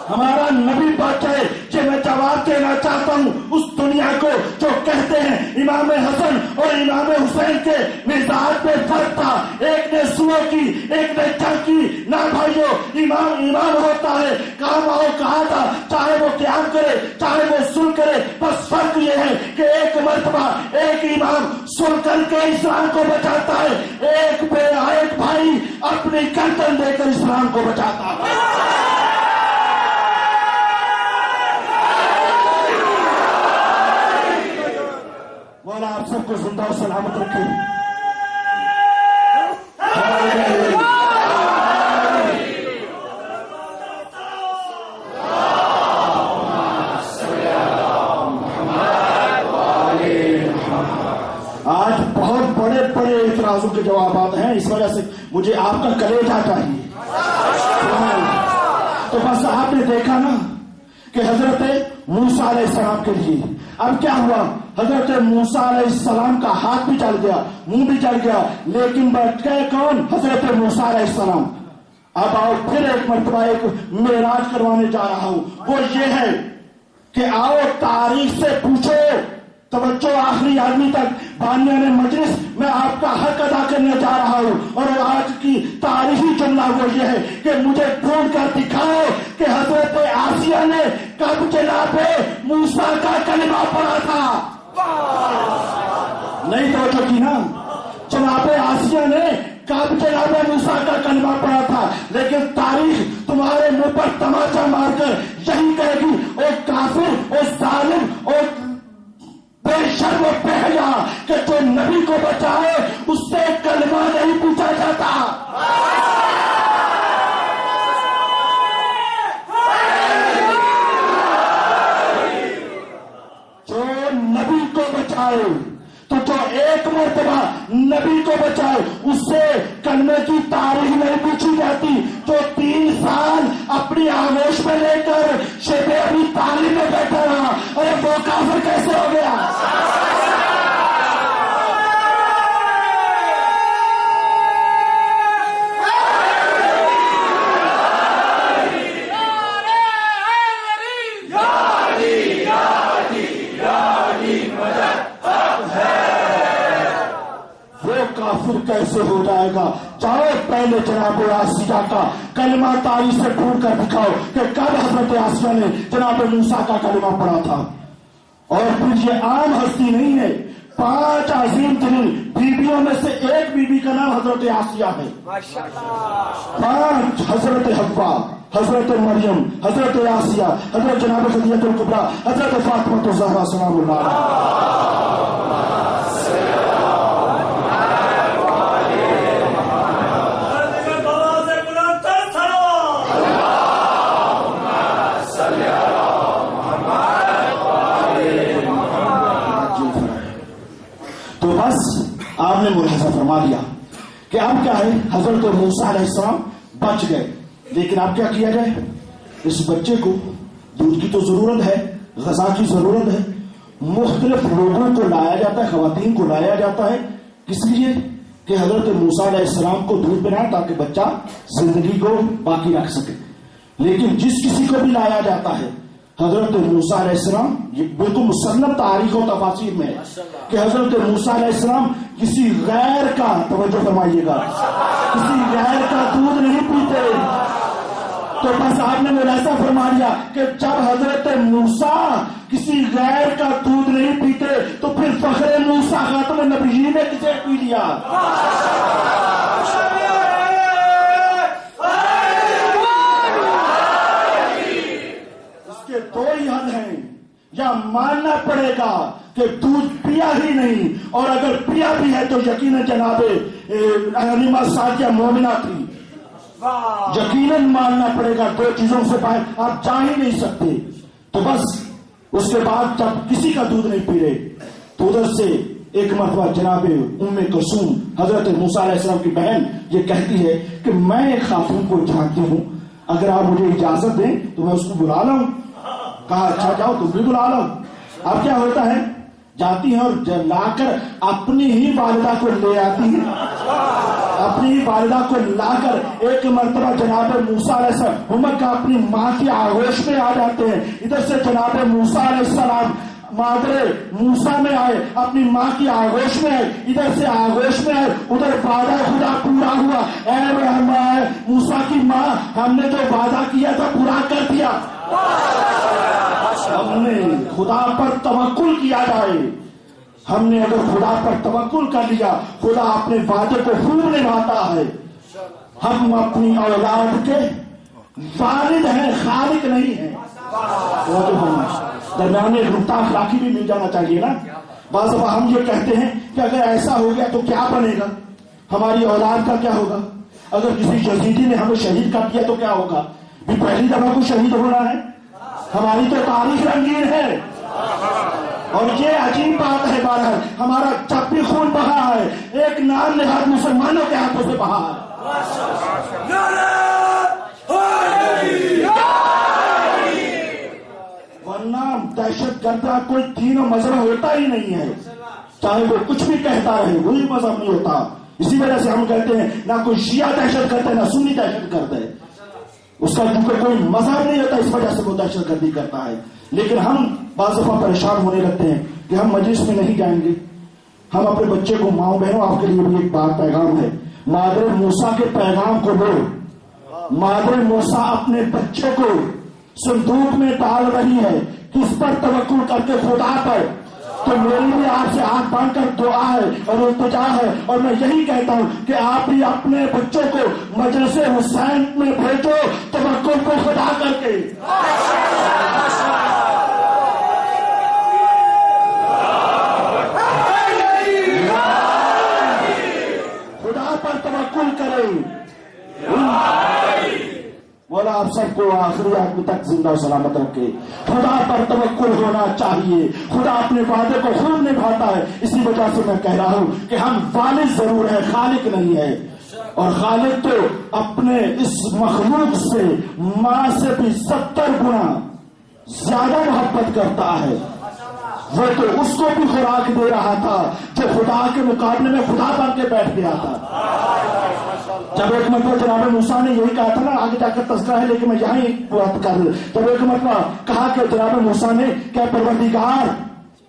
Speaker 2: ہمارا نبی بچہ ہے۔ یہ میں جواب دینا چاہتا ہوں اس دنیا کو جو کہتے ہیں امام حسن اور امام حسین کے مزاج میں فرق تھا، ایک نے سو کی ایک نے جنگ کی۔ نہ بھائیو، امام ہوتا ہے، کام آؤ کہا تھا، چاہے وہ قیام کرے چاہے وہ سن کرے، بس فرق یہ ہے کہ ایک مرتبہ ایک امام سن کر کے اسلام کو بچاتا ہے، ایک بھائی اپنی گردن دے کر اسلام کو بچاتا ہے۔ مولا آپ سب کو زندہ و سلامت رکھے۔ آج بہت بڑے بڑے اعتراضوں کے جوابات ہیں، اس وجہ سے مجھے آپ کا کلیجہ چاہیے۔ تو بس آپ نے دیکھا نا کہ حضرت موسیٰ علیہ السلام کے لیے اب کیا ہوا، حضرت موسیٰ علیہ السلام کا ہاتھ بھی چل گیا، منہ بھی چل گیا، لیکن بچ گئے کون؟ حضرت موسیٰ علیہ السلام۔ اب آؤ پھر ایک مرتبہ ایک معراج کروانے جا رہا ہوں، وہ یہ ہے کہ آؤ تاریخ سے پوچھو۔ توجہ آخری آدمی تک، بانیان مجلس میں آپ کا حق ادا کرنے جا رہا ہوں، اور آج کی تاریخی جملہ وہ یہ ہے کہ مجھے ڈھونڈ کر دکھاؤ کہ حضرت آسیہ نے کب جناب موسیٰ کا کلمہ پڑھا تھا۔ نہیں توجہ کی نا، جناب آسیہ نے کب جناب موسیٰ کا کلمہ پڑھا تھا، لیکن تاریخ تمہارے منہ پر تماچا مار کر یہی کہے گی او کافر، او ظالم، او بے شرم و بے حیا کہ جو نبی کو بچائے اس سے کلمہ نہیں پوچھا جاتا۔ جو نبی کو بچائے، تو جو ایک مرتبہ نبی کو بچائے اس سے کلمے کی تاریخ نہیں پوچھی جاتی۔ جو 3 سال اپنی آغوش میں لے کر شیخ ابھی تعلیم میں بیٹھا رہا، ارے وہ کافر کیسے ہو گیا؟ کیسے ہو جائے گا؟ جاؤ پہلے جناب آسیہ کا کلمہ تاریخ سے ڈھونڈ کر دکھاؤ کہ کب حضرت آسیہ نے جناب موسیٰ کا کلمہ پڑھا تھا۔ اور پھر یہ عام ہستی نہیں ہے، 5 عظیم ترین بیویوں میں سے ایک بیوی کا نام حضرت آسیہ ہے۔ 5 حضرت حوا، حضرت مریم، حضرت آسیہ، حضرت جناب خدیجہ الکبریٰ، حضرت فاطمہ الزہرا سلام اللہ علیہا۔ تو بس آپ نے ملاحظہ فرما دیا کہ اب کیا ہے، حضرت موسیٰ علیہ السلام بچ گئے، لیکن اب کیا کیا جائے؟ اس بچے کو دودھ کی تو ضرورت ہے، غذا کی ضرورت ہے، مختلف لوگوں کو لایا جاتا ہے، خواتین کو لایا جاتا ہے، کس لیے؟ کہ حضرت موسیٰ علیہ السلام کو دودھ پلائیں تاکہ بچہ زندگی کو باقی رکھ سکے۔ لیکن جس کسی کو بھی لایا جاتا ہے، حضرت موسیٰ علیہ السلام، یہ بالکل مسلم تاریخ و تفاسیر میں ہے کہ حضرت موسیٰ علیہ السلام کسی غیر کا، توجہ فرمائیے گا، کسی غیر کا دودھ نہیں پیتے۔ تو بس آپ نے ملاحظہ فرما لیا کہ جب حضرت موسیٰ کسی غیر کا دودھ نہیں پیتے تو پھر فخر موسیٰ خاتم النبیین نے کسے پی لیا؟ دو ہی حل ہیں، یا ماننا پڑے گا کہ دودھ پیا ہی نہیں، اور اگر پیا بھی ہے تو یقیناً جناب حلیمہ سعدیہ مومنہ تھی، یقیناً ماننا پڑے گا، دو چیزوں سے باہر آپ جا ہی نہیں سکتے۔ تو بس اس کے بعد جب کسی کا دودھ نہیں پی رہے تو ادھر سے ایک مرتبہ جناب ام کلثوم حضرت موسیٰ علیہ السلام کی بہن یہ کہتی ہے کہ میں ایک خاتون کو جانتی ہوں، اگر آپ مجھے اجازت دیں تو میں اس کو بلا لاؤں۔ کہا اچھا جاؤ تم بھی بلا لو۔ اب کیا ہوتا ہے، جاتی ہیں اور لا کر اپنی ہی والدہ کو لے آتی ہیں، اپنی ہی والدہ کو لا کر ایک مرتبہ جناب موسیٰ علیہ السلام ہم کا اپنی ماں کی آغوش میں آ جاتے ہیں۔ ادھر سے جناب موسیٰ علیہ السلام مادر موسیٰ میں آئے، اپنی ماں کی آغوش میں آئے، ادھر سے آغوش میں آئے، ادھر وعدہ خدا پورا ہوا۔ اے موسیٰ کی ماں، ہم نے جو وعدہ کیا تھا پورا کر دیا، ہم نے خدا پر توکل کیا جائے، ہم نے اگر خدا پر توکل کر لیا خدا اپنے وعدے کو خوب نبھاتا ہے۔ ہم اپنی اولاد کے والد ہیں، خالق نہیں ہیں۔ درمیان میں ایک نقطہ اخلاقی بھی مل جانا چاہیے نا۔ بعض دفعہ ہم یہ کہتے ہیں کہ اگر ایسا ہو گیا تو کیا بنے گا، ہماری اولاد کا کیا ہوگا، اگر کسی یزیدی نے ہمیں شہید کر دیا تو کیا ہوگا؟ بھی پہلی دفعہ کو شہید ہونا ہے، ہماری تو تاریخ رنگین ہے۔ اور یہ عجیب بات ہے، بہرحال ہمارا جب بھی خون بہا ہے ایک نام نہاد مسلمانوں کے ہاتھوں سے بہا ہے۔ ورنہ دہشت گرد کوئی دین و مذہب ہوتا ہی نہیں ہے، چاہے وہ کچھ بھی کہتا رہے وہی مذہب نہیں ہوتا۔ اسی وجہ سے ہم کہتے ہیں نہ کوئی شیعہ دہشت گرد ہے نہ سنی دہشت گرد ہے، اس کا کیونکہ کوئی مذہب نہیں ہوتا اس وجہ سے وہ دہشت گردی کرتا ہے۔ لیکن ہم بعض دفعہ پریشان ہونے لگتے ہیں کہ ہم مجلس میں نہیں جائیں گے، ہم اپنے بچے کو، ماؤں بہنوں آپ کے لیے بھی ایک بات پیغام ہے، مادر موسیٰ کے پیغام کو لو۔ مادر موسیٰ اپنے بچے کو صندوق میں ڈال رہی ہے، کس پر توکل کر کے؟ خدا پر۔ تو میری بھی آپ سے ہاتھ باندھ کر دعا ہے اور التجا ہے، اور میں یہی کہتا ہوں کہ آپ بھی اپنے بچوں کو مجلس حسین میں بھیجو توکل کو خدا کر کے۔ خدا پر توکل کریں، مولا آپ سب کو آخری آدمی تک زندہ و سلامت رکھے۔ خدا پر توکل ہونا چاہیے، خدا اپنے وعدے کو خوب نبھاتا ہے۔ اسی وجہ سے میں کہہ رہا ہوں کہ ہم والد ضرور ہیں، خالق نہیں ہے، اور خالق تو اپنے اس مخلوق سے ماں سے بھی 70 گنا زیادہ محبت کرتا ہے۔ وہ تو اس کو بھی خوراک دے رہا تھا جو خدا کے مقابلے میں خدا بن کے بیٹھ گیا تھا۔ جب ایک مرتبہ جناب موسیٰ نے یہی کہا تھا نا، آگے جا کر تذکرہ ہے لیکن میں یہاں ایک بات کر، جب ایک مرتبہ کہا کہ جناب موسیٰ نے کہ پروردگار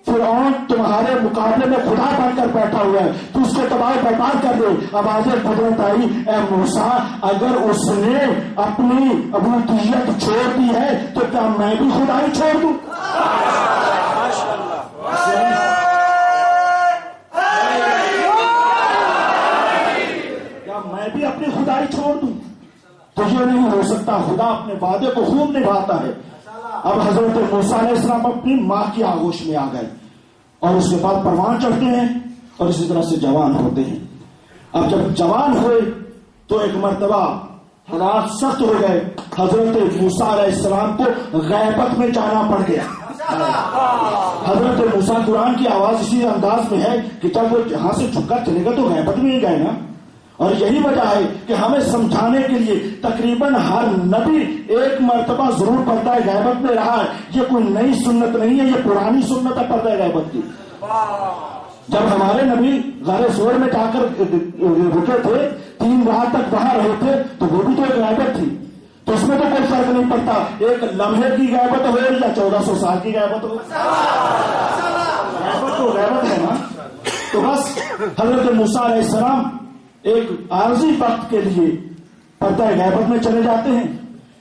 Speaker 2: فرعون تمہارے مقابلے میں خدا بن کر بیٹھا ہوا ہے، تو اس کو تباہ برباد کر دے۔ آواز قدرت آئی، اے موسیٰ اگر اس نے اپنی عبودیت چھوڑ دی ہے تو کیا میں بھی خدائی چھوڑ دوں؟ کیا میں بھی اپنی خدائی چھوڑ دوں؟ تو یہ نہیں ہو سکتا، خدا اپنے وعدے کو خوب نبھاتا ہے۔ اب حضرت موسیٰ علیہ السلام اپنی ماں کی آغوش میں آ گئے اور اس کے بعد پروان چڑھتے ہیں اور اسی طرح سے جوان ہوتے ہیں۔ اب جب جوان ہوئے تو ایک مرتبہ حالات سخت ہو گئے، حضرت موسیٰ علیہ السلام کو غیبت میں جانا پڑ گیا۔ حضرت موسیٰ، قرآن کی آواز اسی انداز میں ہے کہ جب وہ یہاں سے جھک کر چلے گا تو غیبت میں ہی گئے نا، اور یہی وجہ ہے کہ ہمیں سمجھانے کے لیے تقریباً ہر نبی ایک مرتبہ ضرور پڑھتا ہے غیبت میں رہا ہے۔ یہ کوئی نئی سنت نہیں ہے، یہ پرانی سنت ہے پڑھتا ہے غیبت کی۔ جب ہمارے نبی غار ثور میں جا کر رکے تھے، 3 رات تک وہاں رہے تھے، تو وہ بھی تو ایک غیبت تھی، تو اس میں تو کوئی فرق نہیں پڑتا ایک لمحے کی غیبت ہو یا 1400 سال کی غیبت ہو، غیبت تو غیبت ہے نا۔ تو بس حضرت موسیٰ علیہ السلام ایک عارضی وقت کے لیے پردہ غیبت میں چلے جاتے ہیں،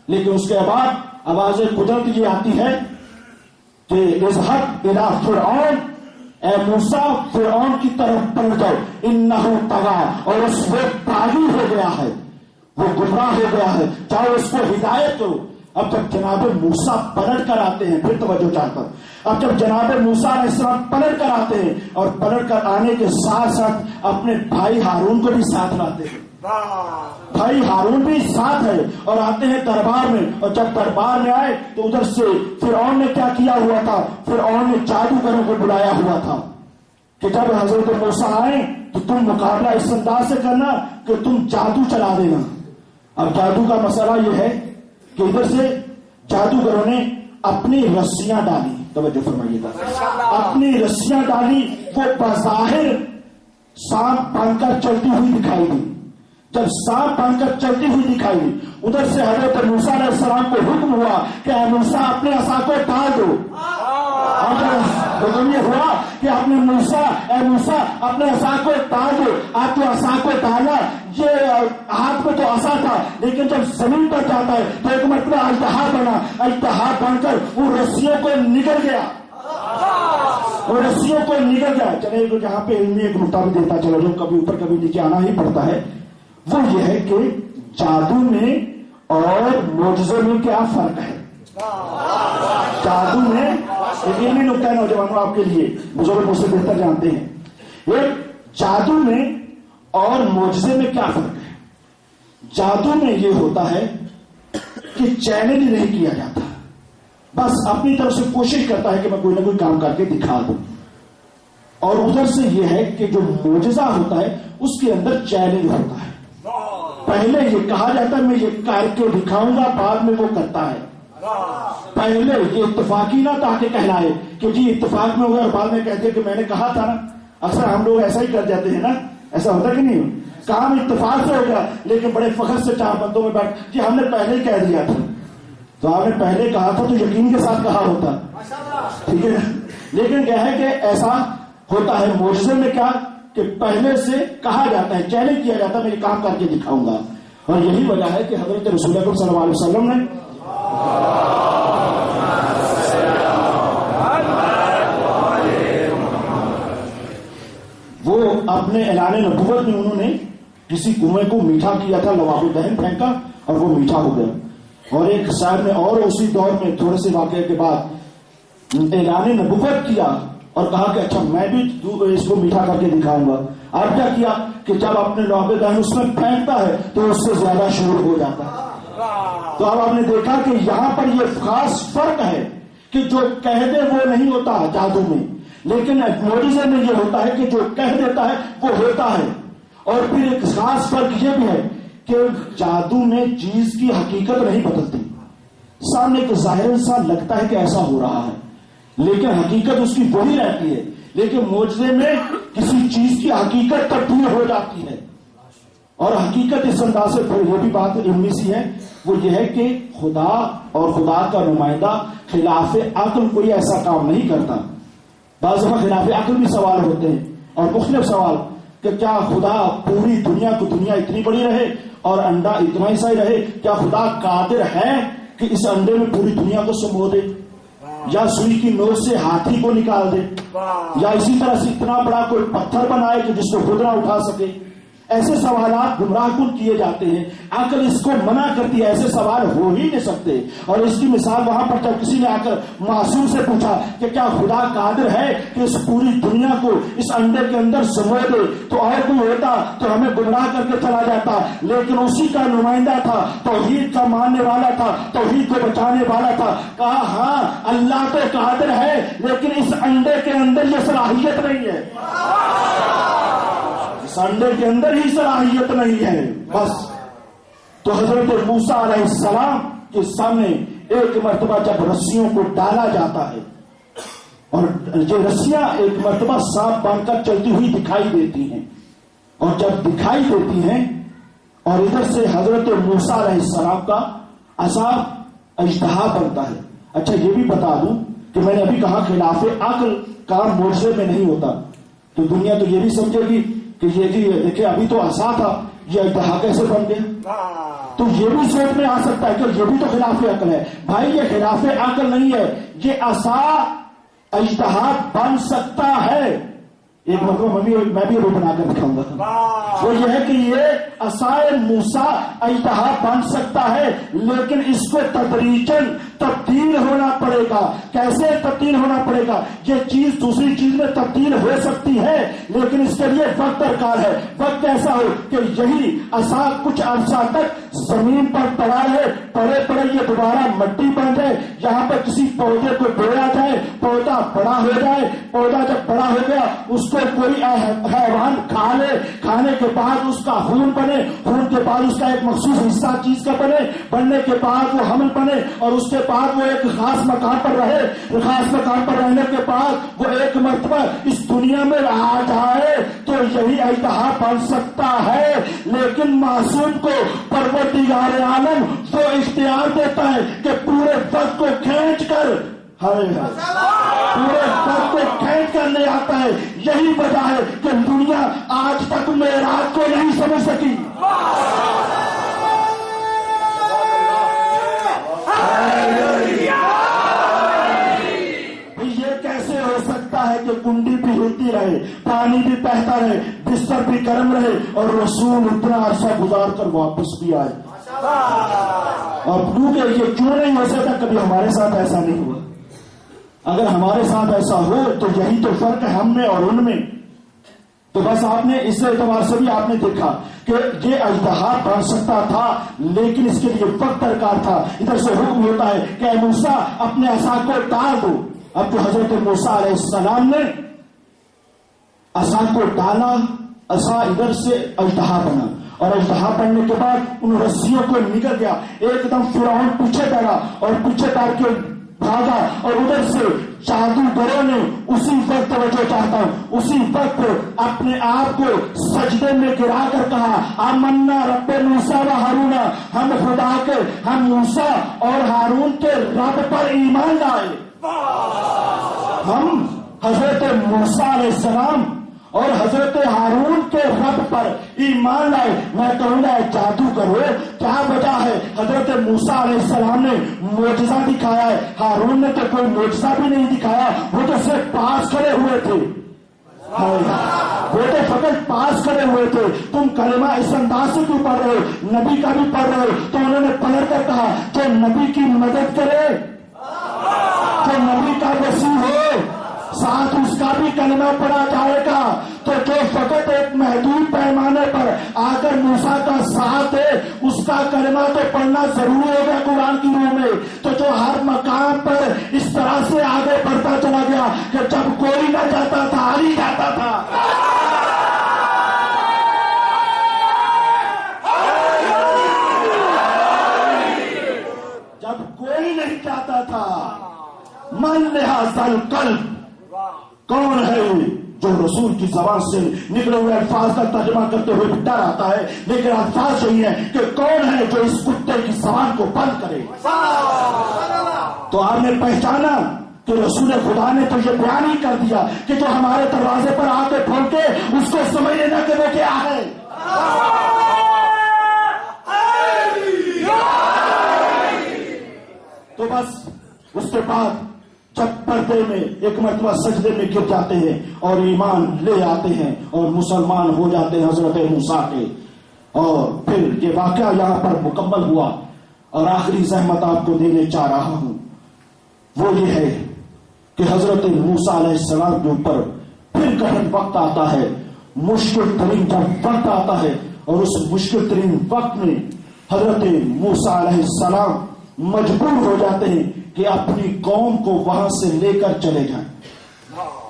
Speaker 2: لیکن اس کے بعد آواز قدرت یہ آتی ہے کہ اذهب الى فرعون، اے موسیٰ فرعون کی طرف پلٹ جاؤ، انہ طغی، اور اس وہ باغی ہو گیا ہے، وہ گمراہ ہو گیا ہے، چاہو اس کو ہدایت کرو۔ اب جب جناب موسیٰ پلٹ کر آتے ہیں، پھر توجہ چاہتا ہوں، اب جب جناب موسیٰ علیہ السلام پلٹ کر آتے ہیں اور پلٹ کر آنے کے ساتھ ساتھ اپنے بھائی ہارون کو بھی ساتھ لاتے ہیں، بھائی ہارون بھی ساتھ ہے، اور آتے ہیں دربار میں، اور جب دربار میں آئے تو ادھر سے فرعون نے کیا کیا ہوا تھا، فرعون نے جادوگروں کو بلایا ہوا تھا کہ جب حضرت موسیٰ آئے تو تم مقابلہ اس انداز سے کرنا کہ تم جادو چلا دینا۔ اب جادو کا مسئلہ یہ ہے کہ ادھر سے جادوگروں نے اپنی رسیاں ڈالی، توجہ فرمائیے گا، اپنی رسیاں ڈالی، وہ بظاہر سانپ بن کر چلتی ہوئی دکھائی دی۔ جب سانپ بن کر چلتی ہوئی دکھائی دی، ادھر سے حضرت موسیٰ علیہ السلام کو حکم ہوا کہ اے موسیٰ اپنے عصا کو ڈال دو۔ حکم یہ ہوا کہ اپنے موسیٰ، اے موسیٰ اپنے عصا کو ڈال دو۔ آپ تو عصا کو ڈالا، یہ ہاتھ میں تو عصا تھا، لیکن جب زمین پر جاتا ہے تو ایک مرتبہ التہا بنا، التہا بن کر وہ رسیوں کو نگل گیا، وہ رسیوں کو نگل گیا۔ چلے تو جہاں پہ علمی ایک نقطہ بھی دیتا چلو، جو کبھی اوپر کبھی نیچے آنا ہی پڑتا ہے، وہ یہ ہے کہ جادو میں اور معجزے میں کیا فرق ہے۔ جادو میں ایک علمی نقطہ ہے نوجوانوں آپ کے لیے، بزرگ مجھ سے بہتر جانتے ہیں، ایک جادو میں اور معجزے میں کیا فرق ہے۔ جادو میں یہ ہوتا ہے کہ چیلنج نہیں کیا جاتا، بس اپنی طرف سے کوشش کرتا ہے کہ میں کوئی نہ کوئی کام کر کے دکھا دوں، اور ادھر سے یہ ہے کہ جو معجزہ ہوتا ہے اس کے اندر چیلنج ہوتا ہے۔ پہلے یہ کہا جاتا ہے میں یہ کر کے دکھاؤں گا، بعد میں وہ کرتا ہے۔ پہلے یہ اتفاقی نہ تاکہ کہلائے کہ جی اتفاق میں ہوگا، اور بعد میں کہتے کہ میں نے کہا تھا نا۔ اکثر ہم لوگ ایسا ہی کر جاتے ہیں نا، ایسا ہوتا کہ نہیں، کام اتفاق سے ہو گیا لیکن بڑے فخر سے 4 بندوں میں بیٹھ جی ہم نے پہلے ہی کہہ دیا تھا، تو آپ نے پہلے کہا تھا تو یقین کے ساتھ کہا ہوتا، ٹھیک ہے نا۔ لیکن کیا ہے کہ ایسا ہوتا ہے معجزے میں کیا کہ پہلے سے کہا جاتا ہے، چیلنج کیا جاتا ہے میں یہ کام کر کے دکھاؤں گا، اور یہی وجہ ہے کہ حضرت رسول اکرم صلی اللہ علیہ وسلم نے وہ اپنے اعلان نبوت میں انہوں نے کسی کنویں کو میٹھا کیا تھا، لواب الدہن پھینکا اور وہ میٹھا ہو گیا، اور ایک صاحب نے اور اسی دور میں تھوڑے سے واقعے کے بعد اعلان نبوت کیا اور کہا کہ اچھا میں بھی اس کو میٹھا کر کے دکھاؤں گا۔ اب کیا کیا کہ جب اپنے لواب الدہن اس میں پھینکتا ہے تو اس سے زیادہ شور ہو جاتا ہے۔ تو اب آپ نے دیکھا کہ یہاں پر یہ خاص فرق ہے کہ جو کہہ دے وہ نہیں ہوتا جادو میں، لیکن معجزے میں یہ ہوتا ہے کہ جو کہہ دیتا ہے وہ ہوتا ہے۔ اور پھر ایک خاص فرق یہ بھی ہے کہ جادو میں چیز کی حقیقت نہیں بدلتی، سامنے ایک ظاہر سا لگتا ہے کہ ایسا ہو رہا ہے لیکن حقیقت اس کی وہی رہتی ہے، لیکن معجزے میں کسی چیز کی حقیقت تبدیل ہو جاتی ہے۔ اور حقیقت اس انداز سے پھر یہ بھی بات علمی سی ہے، وہ یہ ہے کہ خدا اور خدا کا نمائندہ خلاف عقل کوئی ایسا کام نہیں کرتا بعض دفعہ خلاف عقل بھی سوال ہوتے ہیں اور مختلف سوال کہ کیا خدا پوری دنیا کو دنیا اتنی بڑی رہے اور انڈا اتنا ہی صحیح رہے؟ کیا خدا قادر ہے کہ اس انڈے میں پوری دنیا کو سمو دے، یا سوئی کی نوک سے ہاتھی کو نکال دے، یا اسی طرح سے اتنا بڑا کوئی پتھر بنائے کہ جس کو خود نہ اٹھا سکے؟ ایسے سوالات گمراہ کن کیے جاتے ہیں، عقل اس کو منع کرتی ہے، ایسے سوال ہو ہی نہیں سکتے۔ اور اس کی مثال وہاں پر جب کسی نے آ کر معصوم سے پوچھا کہ کیا خدا قادر ہے کہ اس پوری دنیا کو اس انڈے کے اندر سمو دے، تو اور کوئی ہوتا تو ہمیں گمراہ کر کے چلا جاتا، لیکن اسی کا نمائندہ تھا، توحید کا ماننے والا تھا، توحید کو بچانے والا تھا، کہا ہاں اللہ تو قادر ہے لیکن اس انڈے کے اندر یہ صلاحیت نہیں ہے، انڈے کے اندر ہی صلاحیت نہیں ہے بس۔ تو حضرت موسیٰ علیہ السلام کے سامنے ایک مرتبہ جب رسیوں کو ڈالا جاتا ہے اور یہ رسیاں ایک مرتبہ سانپ باندھ کر چلتی ہوئی دکھائی دیتی ہیں، اور جب دکھائی دیتی ہیں اور ادھر سے حضرت موسیٰ علیہ السلام کا عذاب اژدہا بنتا ہے۔ اچھا یہ بھی بتا دوں کہ میں نے ابھی کہا خلاف عقل کام معجزے میں نہیں ہوتا، تو دنیا تو یہ بھی سمجھے گی کہ یہ جی دیکھیں ابھی تو عصا تھا، یہ اژدہا کیسے بن گیا؟ تو یہ بھی سوچ میں آ سکتا ہے کہ یہ بھی تو خلاف عقل ہے۔ بھائی یہ خلاف عقل نہیں ہے، یہ عصا اژدہا بن سکتا ہے۔ ایک مطلب میں بھی بنا کر دکھاؤں گا، وہ یہ ہے کہ یہ عصائے موسیٰ اژدہا بن سکتا ہے، لیکن اس کو تدریجاً تبدیل ہونا پڑے گا۔ کیسے تبدیل ہونا پڑے گا؟ یہ چیز دوسری چیز میں تبدیل ہو سکتی ہے لیکن اس کے لیے وقت درکار ہے۔ وقت ایسا ہو کہ یہی عصا کچھ عرصہ تک زمین پر پڑا ہے، پڑے پڑے یہ دوبارہ مٹی بن جائے، یہاں پر کسی پودے کو بویا جائے، پودا بڑا ہو جائے، پودا جب بڑا ہو گیا اس کو کوئی حیوان کھا لے، کھانے کے بعد اس کا خون بنے، خون کے بعد اس کا ایک مخصوص حصہ چیز کا بنے، بننے کے بعد وہ حمل بنے، اور اس کے بعد وہ ایک خاص مکان پر رہے، خاص مکان پر رہنے کے بعد وہ ایک مرتبہ اس دنیا میں آ جائے، تو یہی اژدہا بن سکتا ہے۔ لیکن معصوم کو پروردگار عالم وہ اختیار دیتا ہے کہ پورے وقت کو کھینچ کر پورے وقت کو کھینچ کر لے آتا ہے۔ یہی وجہ ہے کہ دنیا آج تک معراج کو نہیں سمجھ سکی۔ یہ کیسے ہو سکتا ہے کہ کنڈی بھی ہلتی رہے، پانی بھی بہتا رہے، بستر بھی گرم رہے اور رسول اتنا عرصہ گزار کر واپس بھی آئے؟ اور کیونکہ یہ کیوں نہیں ہو سکتا؟ کبھی ہمارے ساتھ ایسا نہیں ہوا۔ اگر ہمارے ساتھ ایسا ہو تو یہی تو فرق ہے ہم میں اور ان میں۔ تو بس آپ نے اس اعتبار سے بھی آپ نے دیکھا کہ یہ اژدہا بن سکتا تھا لیکن اس کے لیے وقت درکار تھا۔ ادھر سے حکم ہوتا ہے کہ اے موسیٰ اپنے عصا کو ڈال دو۔ اب تو حضرت موسیٰ علیہ السلام نے عصا کو ڈالا، عصا ادھر سے اژدہا بنا، اور اژدہا بننے کے بعد ان رسیوں کو نکل گیا۔ ایک دم فرعون پیچھے ڈرا اور پیچھے ڈر کے بھاگا، اور ادھر سے جادوگروں نے اسی وقت توجہ چاہتا ہوں اسی وقت اپنے آپ کو سجدے میں گرا کر کہا آمنا رب موسیٰ و ہارون، ہم خدا کے، ہم موسیٰ اور ہارون کے رب پر ایمان لائے۔ ہم حضرت موسیٰ علیہ السلام اور حضرت ہارون کے رب پر ایمان لائے۔ میں کہوں گا جادو کرو، کیا وجہ ہے؟ حضرت موسیٰ علیہ السلام نے معجزہ دکھایا ہے، ہارون نے تو کوئی معجزہ بھی نہیں دکھایا، وہ تو صرف پاس کھڑے ہوئے تھے، وہ تو فقط پاس کھڑے ہوئے تھے۔ تم کلمہ اس انداز سے کیوں پڑھ رہے ہو؟ نبی کا بھی پڑھ رہے ہو، تو انہوں نے پلٹ کر کہا جو نبی کی مدد کرے، جو نبی کا وسیع ہو، ساتھ اس کا بھی کلمہ پڑھا جائے گا۔ تو جو فقط ایک محدود پیمانے پر آ کر موسیٰ کا ساتھ ہے اس کا کلمہ تو پڑھنا ضروری ہوگا قرآن کی روح میں۔ تو جو ہر مقام پر اس طرح سے آگے بڑھتا چلا گیا کہ جب کوئی نہ جاتا تھا علی جاتا تھا۔ جب کوئی نہیں جاتا تھا من لہذا القلب، کون ہے جو رسول کی زبان سے نکلے ہوئے الفاظ کا ترجمہ کرتے ہوئے ڈر آتا ہے، لیکن الفاظ یہی ہے کہ کون ہے جو اس کتے کی زبان کو بند کرے۔ تو آپ نے پہچانا کہ رسول خدا نے تو یہ بیان ہی کر دیا کہ جو ہمارے دروازے پر آ کے ٹھوکے اس کو سمجھ لینا کہ وہ کیا ہے. تو بس اس کے بعد جب پردے میں ایک مرتبہ سجدے میں گر جاتے ہیں اور ایمان لے آتے ہیں اور مسلمان ہو جاتے ہیں حضرت موسیٰ کے. اور پھر یہ واقعہ یہاں پر مکمل ہوا. اور آخری زحمت آپ کو دینے چاہ رہا ہوں وہ یہ ہے کہ حضرت موسیٰ علیہ السلام کے اوپر پھر کٹھن وقت آتا ہے, مشکل ترین جب وقت آتا ہے, اور اس مشکل ترین وقت میں حضرت موسیٰ علیہ السلام مجبور ہو جاتے ہیں کہ اپنی قوم کو وہاں سے لے کر چلے جائیں.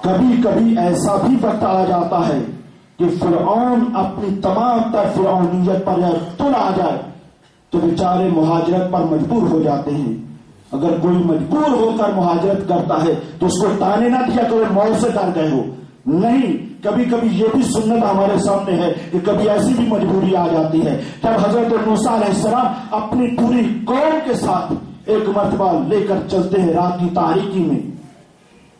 Speaker 2: کبھی کبھی ایسا بھی وقت آ جاتا ہے کہ فرعون اپنی تمام تر فرعونیت پر تل آ جائے تو بیچارے مہاجرت پر مجبور ہو جاتے ہیں. اگر کوئی مجبور ہو کر مہاجرت کرتا ہے تو اس کو تانے نہ دیا کہ وہ موت سے ڈر گئے ہو. نہیں, کبھی کبھی یہ بھی سنت ہمارے سامنے ہے کہ کبھی ایسی بھی مجبوری آ جاتی ہے جب حضرت موسیٰ علیہ السلام اپنی پوری قوم کے ساتھ ایک مرتبہ لے کر چلتے ہیں رات کی تاریکی میں.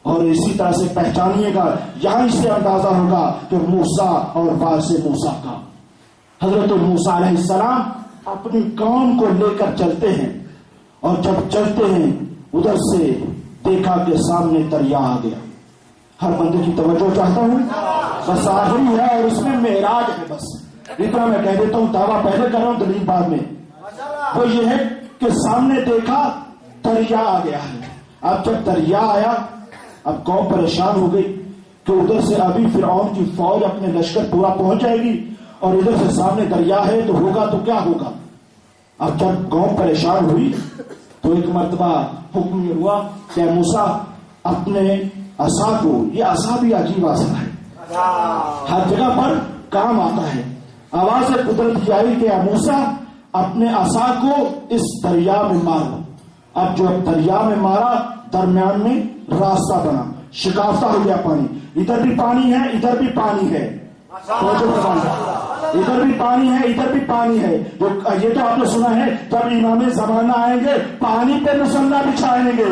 Speaker 2: اور اسی طرح سے پہچانیے گا, یہاں سے اندازہ ہوگا کہ موسیٰ اور وارث موسیٰ کا. حضرت موسیٰ علیہ السلام اپنی قوم کو لے کر چلتے ہیں, اور جب چلتے ہیں ادھر سے دیکھا کہ سامنے دریا آ گیا. ہر بندے کی توجہ چاہتا ہوں, بس آخری ہے اور اس میں معراج ہے. بس اتنا میں کہہ دیتا ہوں, دعویٰ پہلے کر رہا ہوں دلیل بعد میں. وہ یہ ہے کہ سامنے دیکھا دریا آ گیا ہے. اب جب دریا آیا اب قوم پریشان ہو گئی کہ ادھر سے ابھی فرعون کی فوج اپنے لشکر پورا پہنچ جائے گی اور ادھر سے سامنے دریا ہے تو ہوگا تو کیا ہوگا. اب جب قوم پریشان ہوئی تو ایک مرتبہ حکم یہ ہوا کہ موسیٰ اپنے عصا کو, یہ عصا بھی عجیب عصا ہے, ہر جگہ پر کام آتا ہے. آواز قدرت کی آئی کہ موسیٰ اپنے عصا کو اس دریا میں مارو. اب جو دریا میں مارا درمیان میں راستہ بنا, شکافتہ ہو گیا پانی. ادھر بھی پانی ہے ادھر بھی پانی ہے, ادھر بھی پانی ہے ادھر بھی پانی ہے. یہ تو آپ نے سنا ہے جب امام زمانہ آئیں گے پانی پہ مسلح بچھائیں گے.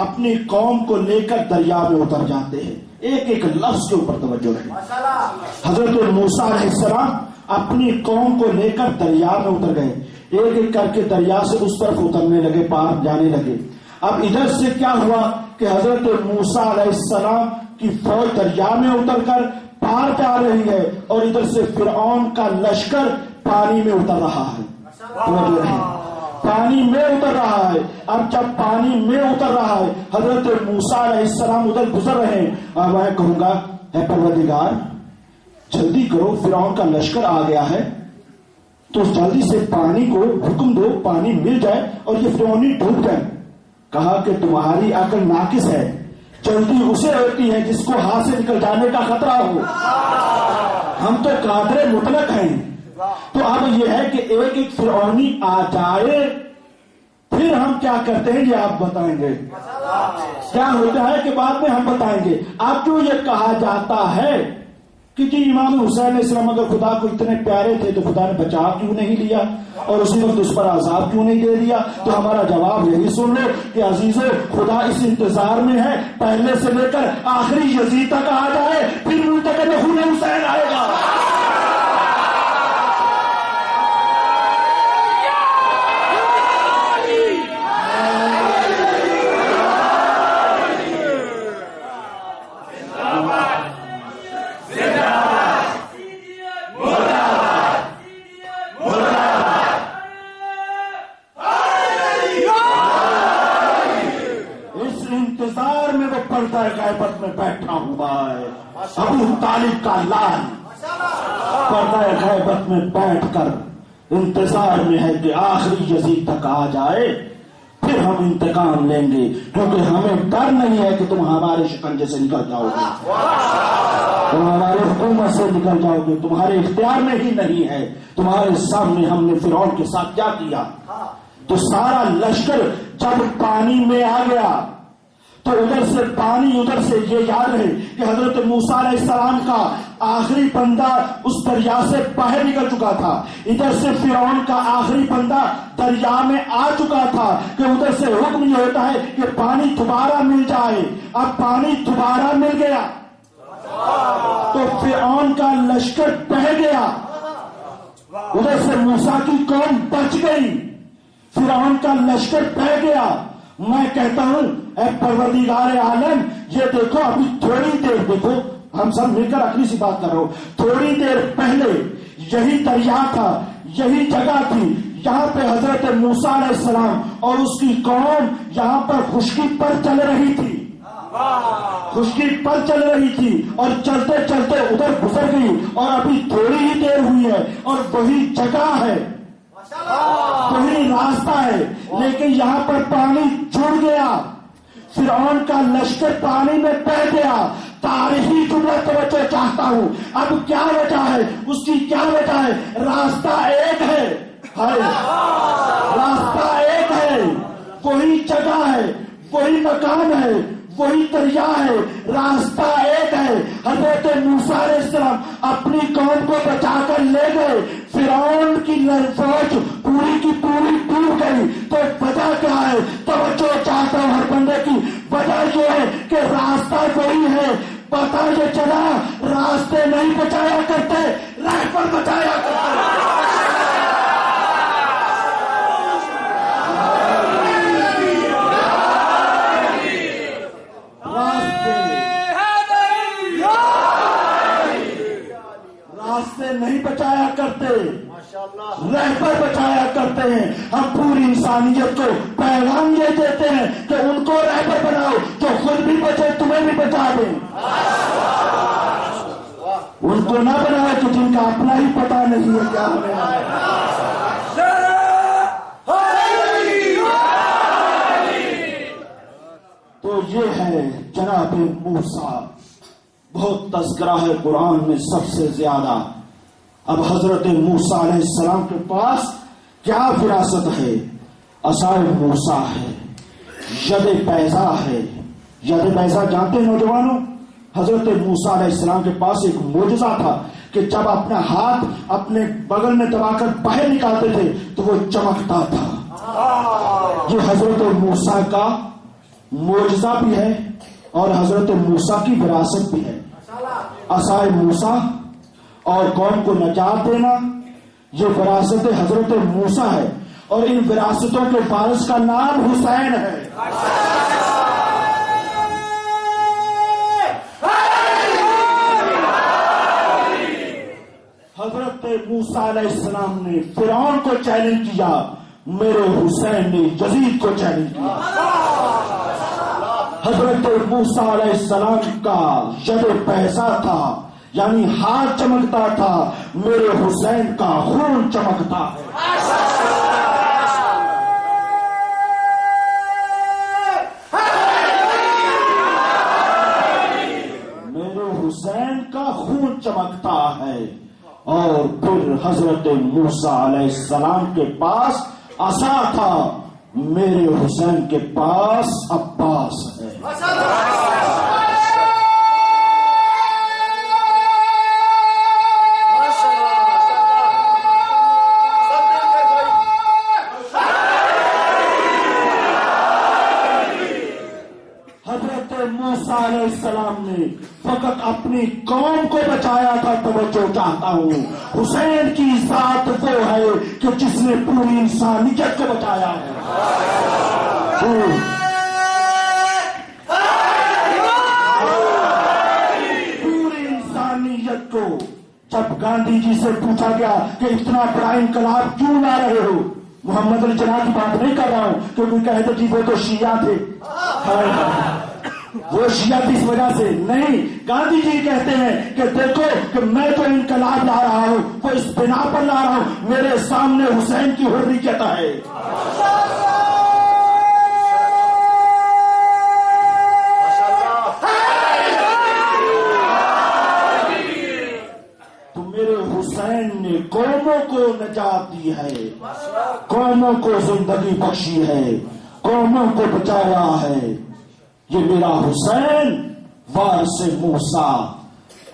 Speaker 2: اپنی قوم کو لے کر دریا میں اتر جاتے ہیں. ایک ایک لفظ کے اوپر توجہ رہے. حضرت موسیٰ علیہ السلام اپنی قوم کو لے کر دریا میں اتر گئے. ایک ایک کر کے دریا سے اس طرف اترنے لگے, پار جانے لگے. اب ادھر سے کیا ہوا کہ حضرت موسیٰ علیہ السلام کی فوج دریا میں اتر کر پار پہ آ رہی ہے اور ادھر سے فرعون کا لشکر پانی میں اتر رہا ہے. توجہ رہے, پانی میں اتر رہا ہے. اب جب پانی میں اتر رہا ہے حضرت موسیٰ علیہ السلام ادھر گزر رہے ہیں. اب میں کہوں گا اے پروردگار جلدی کرو, فرعون کا لشکر آ گیا ہے تو جلدی سے پانی کو حکم دو, پانی مل جائے اور یہ فرعونی ڈوب جائے. کہا کہ تمہاری عقل ناقص ہے, چلتی اسے ہوتی ہے جس کو ہاتھ سے نکل جانے کا خطرہ ہو. ہم تو قادر مطلق ہیں. تو اب یہ ہے کہ ایک ایک فرعونی آ جائے پھر ہم کیا کرتے ہیں یہ آپ بتائیں گے. کیا ہوتا ہے کہ بعد میں ہم بتائیں گے. اب جو یہ کہا جاتا ہے کہ جی امام حسین علیہ السلام اگر خدا کو اتنے پیارے تھے تو خدا نے بچا کیوں نہیں لیا اور اسی وقت اس پر عذاب کیوں نہیں دے دیا, تو ہمارا جواب یہی سن لو کہ عزیزو خدا اس انتظار میں ہے پہلے سے لے کر آخری یزید تک آ جائے پھر منتقل خون حسین آئے گا. غیبت میں بیٹھا ہوا ہے ابو طالب کا لال, پردہ غیبت میں بیٹھ کر انتظار میں ہے کہ آخری یزید تک آ جائے پھر ہم انتقام لیں گے, کیونکہ ہمیں ڈر نہیں ہے کہ تم ہمارے شکنجے سے نکل جاؤ گے. تم ہمارے حکومت سے نکل جاؤ گے، تمہارے اختیار میں ہی نہیں ہے۔ تمہارے سامنے ہم نے فرعون کے ساتھ کیا کیا؟ تو سارا لشکر جب پانی میں آ گیا تو ادھر سے پانی، ادھر سے یہ یاد رہے کہ حضرت موسیٰ علیہ السلام کا آخری بندہ اس دریا سے باہر نکل چکا تھا، ادھر سے فرعون کا آخری بندہ دریا میں آ چکا تھا کہ ادھر سے حکم یہ ہوتا ہے کہ پانی دوبارہ مل جائے۔ اب پانی دوبارہ مل گیا تو فرعون کا لشکر بہ گیا، ادھر سے موسیٰ کی قوم بچ گئی، فرعون کا لشکر بہ گیا۔ میں کہتا ہوں اے پروردگار عالم، یہ دیکھو ابھی تھوڑی دیر، دیکھو ہم سب مل کر اپنی سی بات کر رہا ہوں، تھوڑی دیر پہلے یہی دریا تھا، یہی جگہ تھی، یہاں پہ حضرت موسیٰ علیہ السلام اور اس کی قوم یہاں پر خشکی پر چل رہی تھی، خشکی پر چل رہی تھی، اور چلتے چلتے ادھر گزر گئی، اور ابھی تھوڑی ہی دیر ہوئی ہے اور وہی جگہ ہے، وہی راستہ ہے، لیکن یہاں پر پانی جڑ گیا، فرعون کا لشکر پانی میں بہ گیا۔ تاریخی جملہ توجہ چاہتا ہوں، اب کیا وجہ ہے؟ اس کی کیا وجہ ہے؟ راستہ ایک ہے، راستہ ایک ہے، وہی جگہ ہے، وہی مکان ہے، وہی دریا ہے، راستہ ایک ہے۔ حضرت موسیٰ علیہ السلام اپنی قوم کو بچا کر لے گئے، فرعون کی فوج پوری کی پوری ڈوب گئی، تو وجہ کیا ہے؟ توجہ چاہتا ہوں ہر بندے کی، وجہ یہ ہے کہ راستہ وہی ہے۔ پتا یہ چلا راستے نہیں بچایا کرتے، رہبر بچایا کرتے۔ راستے نہیں بچایا کرتے، رہبر بچایا کرتے ہیں۔ ہم پوری انسانیت کو پیغام یہ دیتے ہیں کہ ان کو رہبر بناؤ جو خود بھی بچے، تمہیں بھی بچا دیں۔ ان کو نہ بناؤ کہ جن کا اپنا ہی پتہ نہیں ہے کیا ہونے والا ہے۔ تو یہ ہے جناب موسیٰ، بہت تذکرہ ہے قرآن میں سب سے زیادہ۔ اب حضرت موسیٰ علیہ السلام کے پاس کیا وراثت ہے؟ عصائے موسیٰ ہے، ید بیضا ہے۔ ید بیضا جانتے ہیں نوجوانوں؟ حضرت موسیٰ علیہ السلام کے پاس ایک معجزہ تھا کہ جب اپنا ہاتھ اپنے بغل میں دبا کر باہر نکالتے تھے تو وہ چمکتا تھا۔ یہ حضرت موسیٰ کا معجزہ بھی ہے اور حضرت موسیٰ کی وراثت بھی ہے۔ عصائے موسیٰ اور قوم کو نجات دینا، یہ وراثت حضرت موسیٰ ہے، اور ان وراثتوں کے وارث کا نام حسین ہے۔ حضرت موسیٰ علیہ السلام نے فرعون کو چیلنج کیا، میرے حسین نے یزید کو چیلنج کیا۔ حضرت موسیٰ علیہ السلام کا ید بیضا تھا، یعنی ہاتھ چمکتا تھا، میرے حسین کا خون چمکتا ہے۔ میرے حسین کا خون چمکتا ہے۔ اور پھر حضرت موسیٰ علیہ السلام کے پاس عصا تھا، میرے حسین کے پاس عباس ہے۔ حضرت موسیٰ علیہ السلام نے فقط اپنی قوم کو بچایا تھا۔ توجہ چاہتا ہوں، حسین کی ذات وہ ہے کہ جس نے پوری انسانیت کو بچایا ہے۔ پوری انسانیت کو۔ جب گاندھی جی سے پوچھا گیا کہ اتنا بڑا انقلاب کیوں لا رہے ہو، محمد علی جناح کی بات نہیں کر رہا ہوں کیونکہ کہتے جی وہ تو شیعہ تھے، وہ شیعہ اس وجہ سے نہیں، گاندھی جی کہتے ہیں کہ دیکھو کہ میں جو انقلاب لا رہا ہوں وہ اس بنا پر لا رہا ہوں، میرے سامنے حسین کی حریت ہے۔ حسین نے قوموں کو نجات دی ہے، قوموں کو زندگی بخشی ہے، قوموں کو بچایا ہے۔ یہ میرا حسین وارث موسیٰ،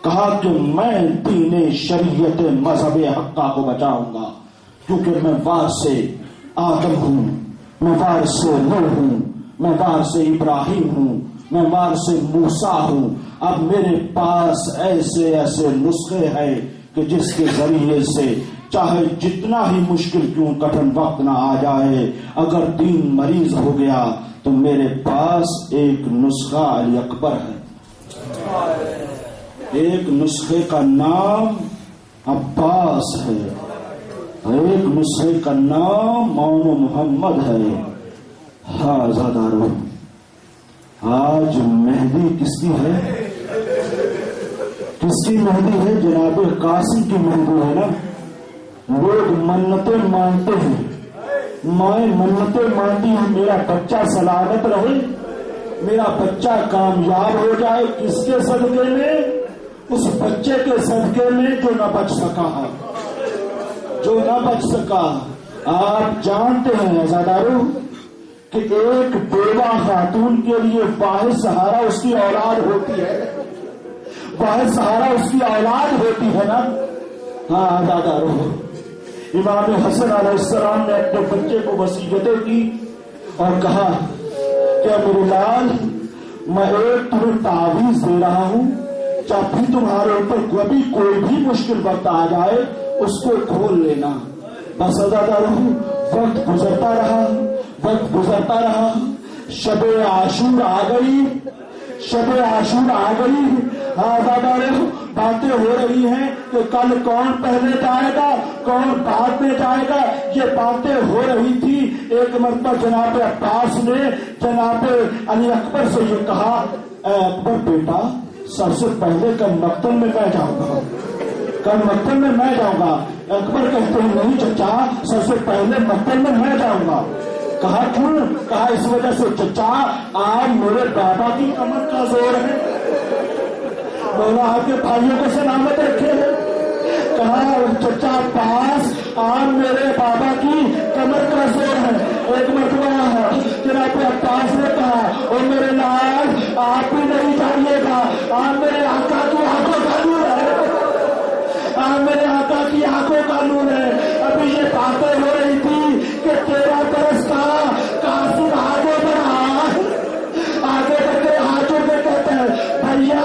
Speaker 2: کہا کہ میں دین شریعت مذہب حقہ کو بچاؤں گا، کیونکہ میں وارث آدم ہوں، میں وارث نوح ہوں، میں وارث ابراہیم ہوں، میں وارث موسیٰ ہوں۔ اب میرے پاس ایسے ایسے نسخے ہیں کہ جس کے ذریعے سے چاہے جتنا ہی مشکل کیوں کٹھن وقت نہ آ جائے، اگر دین مریض ہو گیا تو میرے پاس ایک نسخہ علی اکبر ہے، ایک نسخے کا نام عباس ہے، ایک نسخے کا نام مون محمد ہے۔ ہاں زادارو، آج مہدی کس کی ہے؟ کس کی مہدی ہے؟ جناب قاسم کی مہدی ہے نا۔ لوگ منتیں مانتے ہیں، میں منتیں مانتی ہوں میرا بچہ سلامت رہے، میرا بچہ کامیاب ہو جائے۔ کس کے صدقے میں؟ اس بچے کے صدقے میں جو نہ بچ سکا، جو نہ بچ سکا۔ آپ جانتے ہیں عزادارو کہ ایک بیوہ خاتون کے لیے واحد سہارا اس کی اولاد ہوتی ہے، واحد سہارا اس کی اولاد ہوتی ہے نا۔ ہاں عزادارو، امام حسن علیہ السلام نے اپنے بچے کو وصیتیں کی اور کہا کہ میرے لال، میں ایک تمہیں تعویذ دے رہا ہوں، جب بھی تمہارے اوپر کبھی کوئی بھی مشکل وقت آ جائے اس کو کھول لینا۔ بس عزادارو، وقت گزرتا رہا، وقت گزرتا رہا، شب عاشور آ گئی، شب عاشور آ گئی۔ آزادارو، باتیں ہو رہی ہیں کہ کل کون پہلے جائے گا، کون بعد میں جائے گا، یہ باتیں ہو رہی تھی۔ ایک مرتبہ جناب عباس نے جناب علی اکبر سے یہ کہا، اے اکبر بیٹا، سب سے پہلے کل مقتل میں میں جاؤں گا، کل مقتل میں میں جاؤں گا۔ اکبر کہتے ہیں نہیں چچا، سب سے پہلے مقتل میں میں جاؤں گا۔ کہا کیوں؟ کہا اس وجہ سے چچا، آج میرے بابا کی کمر کا زور ہے، مولا آپ کے بھائیوں کو سلامت رکھے۔ کہا چچا عباس، آج میرے بابا کی کمر کا زور ہے۔ ایک مرتبہ جناب عباس نے کہا، اور میرے لال آپ بھی نہیں جانیے گا، آج میرے آقا کی آنکھوں کا نور ہے، آج میرے آقا کی آنکھوں کا نور ہے۔ ابھی یہ باتیں ہو رہی تھی کہ 13 برس کا قاسم آگے بڑھا، آگے بڑھ کے ہاتھوں میں کہتے ہیں، بھیا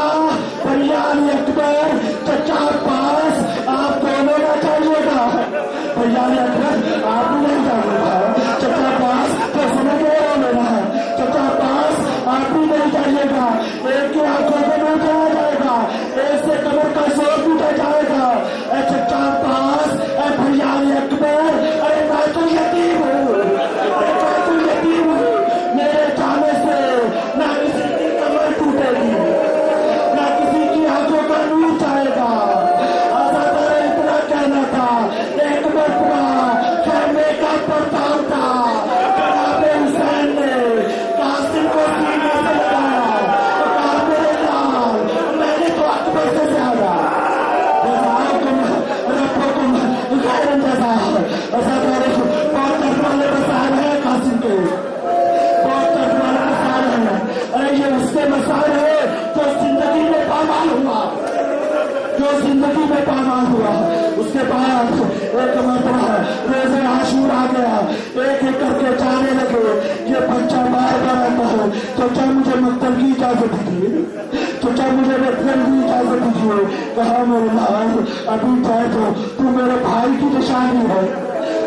Speaker 2: بھیا علی اکبر، چچا عباس، آپ دونوں نہ جائیے گا۔ بھیا علی اکبر آپ بھی نہیں جائیے گا، چچا عباس تو سمجھ گئے ہو میرا، چچا عباس آپ بھی نہیں جائیے گا، ایک کی آنکھوں میں نہیں جایا جائے گا، ایک سے کمر کا زور ٹوٹا جائے گا۔ اے چچا عباس، اے بھیا علی اکبر، ارے میں تو یتیم ہوں، میں تو یتیم ہوں، میرے جانے سے نہ کسی کی کمر ٹوٹے گی، نہ کسی کی آنکھوں کا نور جائے گا۔ آزادار اتنا کہنا تھا، ایک مرتبہ خیمے کا پردہ اٹھا، جناب حسین نے قاسم کو سینے سے لگایا، کہا میرے لال، میں نے تو اکبر سے زیادہ ربکم غیر جزاء۔ آزادار بہت طرف والے مسائل ہیں قاسم کے، بہت طرف والے مسائل ہیں۔ ارے یہ اس کے مسائل ہے جو زندگی میں پامال ہوا، جو زندگی میں پامال ہوا۔ اس کے بعد ایک مرتبہ روز عاشور آ گیا، ایک ایک کر کے جانے لگے، یہ بچہ بار بار آتا ہے، چچا مجھے مقتل کی اجازت دیجیے، چچا مجھے مقتل کی اجازت دیجیے۔ کہا میرے لال ابھی جائے تو میرے بھائی کی نشانی ہے،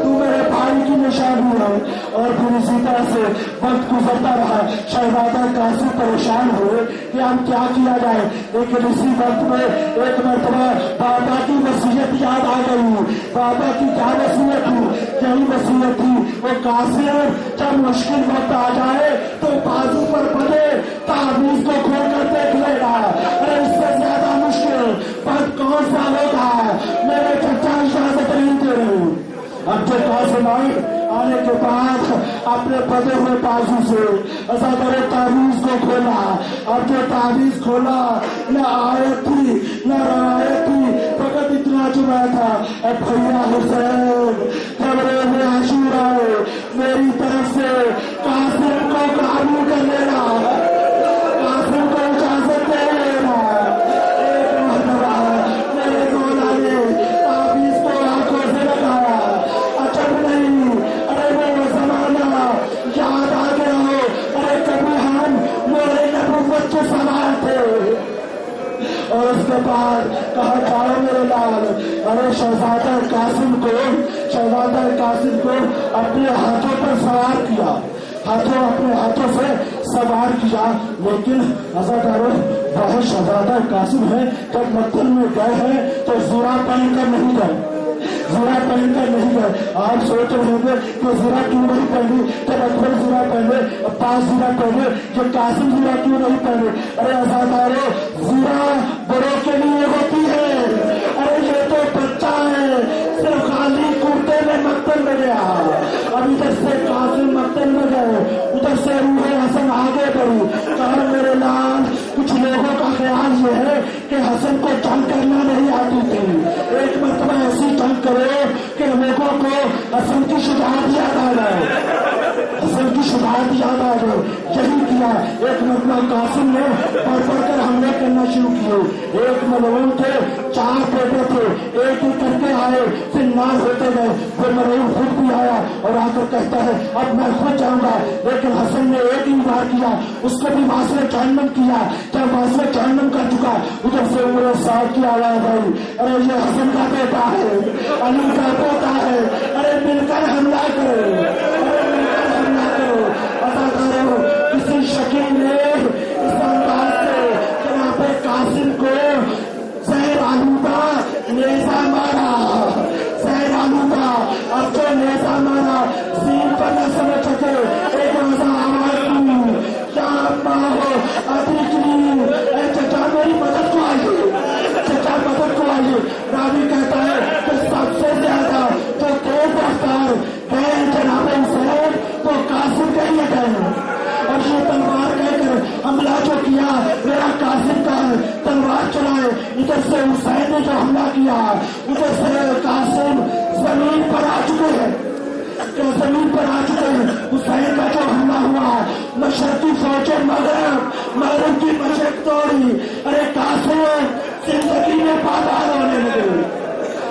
Speaker 2: تو میرے بھائی کی نشانی ہے۔ اور پھر اسی طرح سے وقت گزرتا رہا، شہزادہ قاسم پریشان ہوئے کہ اب کیا کیا جائے، لیکن اسی وقت میں ایک مرتبہ بابا کی وصیت یاد آ گئی۔ بابا کی کیا وصیت تھی؟ یہی وصیت تھی، وہ قاسم جب مشکل وقت آ جائے تو بازو پر بنے تعویذ کو کھول کر دیکھ لے گا، ارے اس سے زیادہ مشکل وقت کون سا ہوگا؟ میرے چچا اجازت نہیں دے رہے۔ اب جو قاسم آنے کے بعد اپنے بدے ہوئے بازو سے عزادار تعویذ کو کھولا، اب جو تعویذ کھولا نہ آیت تھی نہ روایت تھی، فقط اتنا چنا تھا، اے حسین جب روز عاشورا ہے میری طرف سے قاسم کو قابو کر لینا، قاسم کو اجازت دے لینا۔ ایک مرتبہ میرے مولا نے تعویذ کو آنکھوں سے لگایا، عجب نہیں، ارے وہ زمانہ یاد آ گیا ہو، ارے کبھی ہم میرے نبوت کے سوال تھے، اور اس کے بعد کہا جاؤ میرے لال، ارے شہزادہ قاسم کو اپنے ہاتھوں پر سوار کیا، اپنے ہاتھوں سے سوار کیا، لیکن حضرت بہت شہزادہ قاسم ہے، جب مکہ میں گئے ہیں تو زرہ پہن کر نہیں گئے، زرہ پہن کر نہیں گئے۔ آپ سوچ رہے ہوں گے کہ زرہ کیوں نہیں پہنی، جب اکبر زرہ پہنے، عباس زرہ پہنے، جو قاسم زرہ کیوں نہیں پہنے؟ ارے عزادارو، زرہ بڑوں کے لیے ہوتی ہے، ارے یہ تو بچہ ہے، صرف خالی کرتے میں مقتل میں گیا، اب ادھر سے قاسم مقتل میں گئے، ادھر سے روح حسن آگے بڑھی۔ کہا میرے لال، کچھ لوگوں کا خیال یہ ہے کہ حسن کو جنگ کرنا نہیں آتی تھی، ایک مرتبہ ایسی جنگ کرو کہ لوگوں کو حسن کی شجاعت یاد آ جائے، حسن کی شجاعت یاد آ جائے۔ یہی کیا، ایک مرتبہ قاسم نے بڑھ بڑھ کر حملے کرنا شروع کیے، ایک ملعون تھے، 4 بیٹے تھے، ایک ایک کر کے آئے، پھر نار ہوتے گئے، وہ ملعون خود بھی آیا اور آ کر کہتا ہے اب میں خود جاؤں گا، لیکن حسن نے ایک ہی وار کیا، اس کو بھی واصل جہنم کیا۔ جب واصل جہنم کر چکا، ادھر سے عمر صاحب کی آواز آئی، ارے یہ حسن کا بیٹا ہے، علی کا پوتا ہے، ارے مل کر حملہ کرو، ارے مل کر حملہ کرو۔ پتا کرو کسی شکیل نے اس انداز سے جناب قاسم کو زہر آلودہ نیزہ مارا، زہر آلودہ، اب جو نیزہ مارا سین پر نہ سمجھ سکے، ایک آواز دی، کیا ماں ہو ادرکنی، اے چچا میری مدد کو آئیے، چچا مدد کو آئیے۔ راوی کہتا ہے کہ سب سے زیادہ جو تیز رفتار گئے جناب حسین تو قاسم کے لیے گئے، اور یہ تلوار کہہ کر حملہ جو کیا میرا قاسم کا ہے، تلوار چلائے، ادھر سے حسین نے جو حملہ کیا، ادھر سے قاسم زمین پر آ چکے ہیں، زمین پر آ چکے ہیں۔ حسین کا جو حملہ ہوا، مشرقی فوجیں مغرب کی مشرق توڑی، ارے قاسم زندگی میں پادار ہونے لگے۔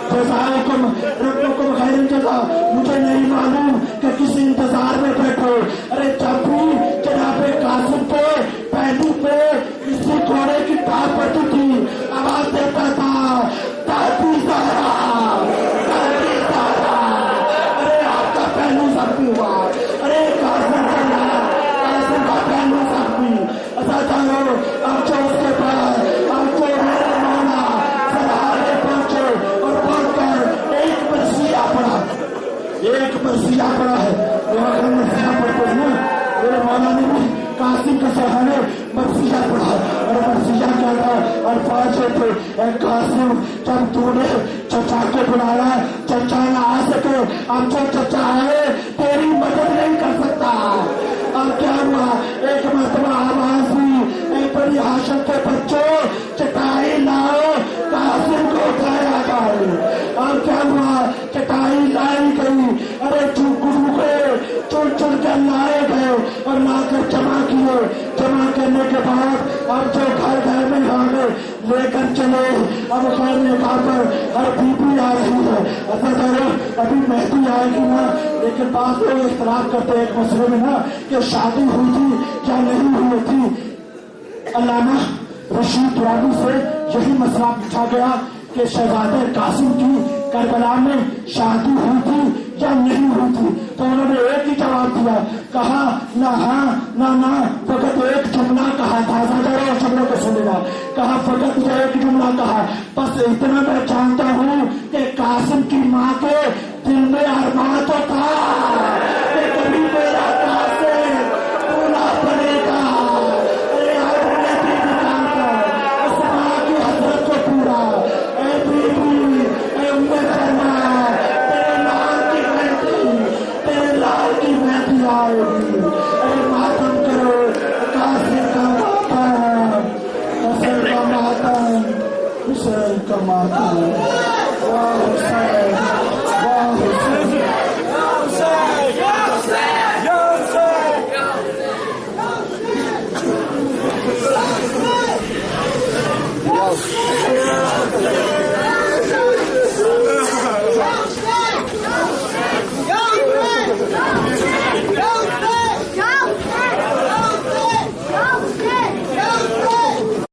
Speaker 2: جزاکم ربکم خیر الجزا، مجھے نہیں معلوم کہ کس انتظار میں بیٹھو، ارے جب بھی جناب قاسم پہ پہلو پہ کسی گھوڑے کی ٹانگ پڑتی تھی، آواز دیتا تھا دادی زہرا، دادی زہرا، ارے آپ کا پہلو زخمی ہوا، ارے قاسم کا پہلو زخمی۔ عزادارو، اب جو اس کے بعد اب جو میرے مولا سرحدے پہنچے اور پہنچ کر ایک مرثیہ پڑھا، ایک مرثیہ پڑھا ہے، مرثیہ پڑھتے ہیں نا، میرے مولا نے بھی قاسم کے سہانے مرثیہ پڑھا، اور مرثیہ کیا تھا، الفاظ تھے، اے قاسم جب تو نے چچا کو بلایا، چچا نہ آ سکے، اب جو چچا آئے تیری مدد نہیں کر سکتا۔ اب کیا ہوا، ایک مرتبہ آواز ہوئی، اے بڑی ہاشم کے بچوں چٹائی لاؤ، قاسم کو اٹھایا جائے۔ اب کیا ہوا، چٹائی لائی گئی، ارے گرو گئے، چن چن کر لائے گئے اور لا کر جمع کیے، جمع کرنے کے بعد اب جو گھر گھر میں آگے لے کر چلے، اب خیر نکاح پر ہر بیوی آ رہی ہے، ابھی مہدی آئے گی نا، لیکن بعض لوگ اختلاف کرتے ہیں ایک مسئلے میں نا کہ شادی ہوئی تھی یا نہیں ہوئی تھی۔ علامہ رشید ترابی سے یہی مسئلہ پوچھا گیا کہ شہزادہ قاسم کی کربلا میں شادی ہوئی تھی یا نہیں ہوئی تھی، تو انہوں نے ایک ہی جواب دیا، کہا نہ ہاں نہ فقط ایک جملہ کہا تھا، ہزاروں جملوں کو سنے گا، کہا فقط یہ ایک جملہ کہا، بس اتنا میں جانتا ہوں کہ قاسم کی ماں کے دل میں ارمان تو تھا کہ کبھی میرا قاسم پورا بنے گا، ارے اپنے بھی نکالتا اس ماں کی حضرت کو پورا، اے بیوی، اے امّ سلمہ، تیرے لال کی مہندی آئے گی، ارے ماتم کرو، قاسم کا ماتم، حسین کا ماتم، حسین کا ماتم، حسین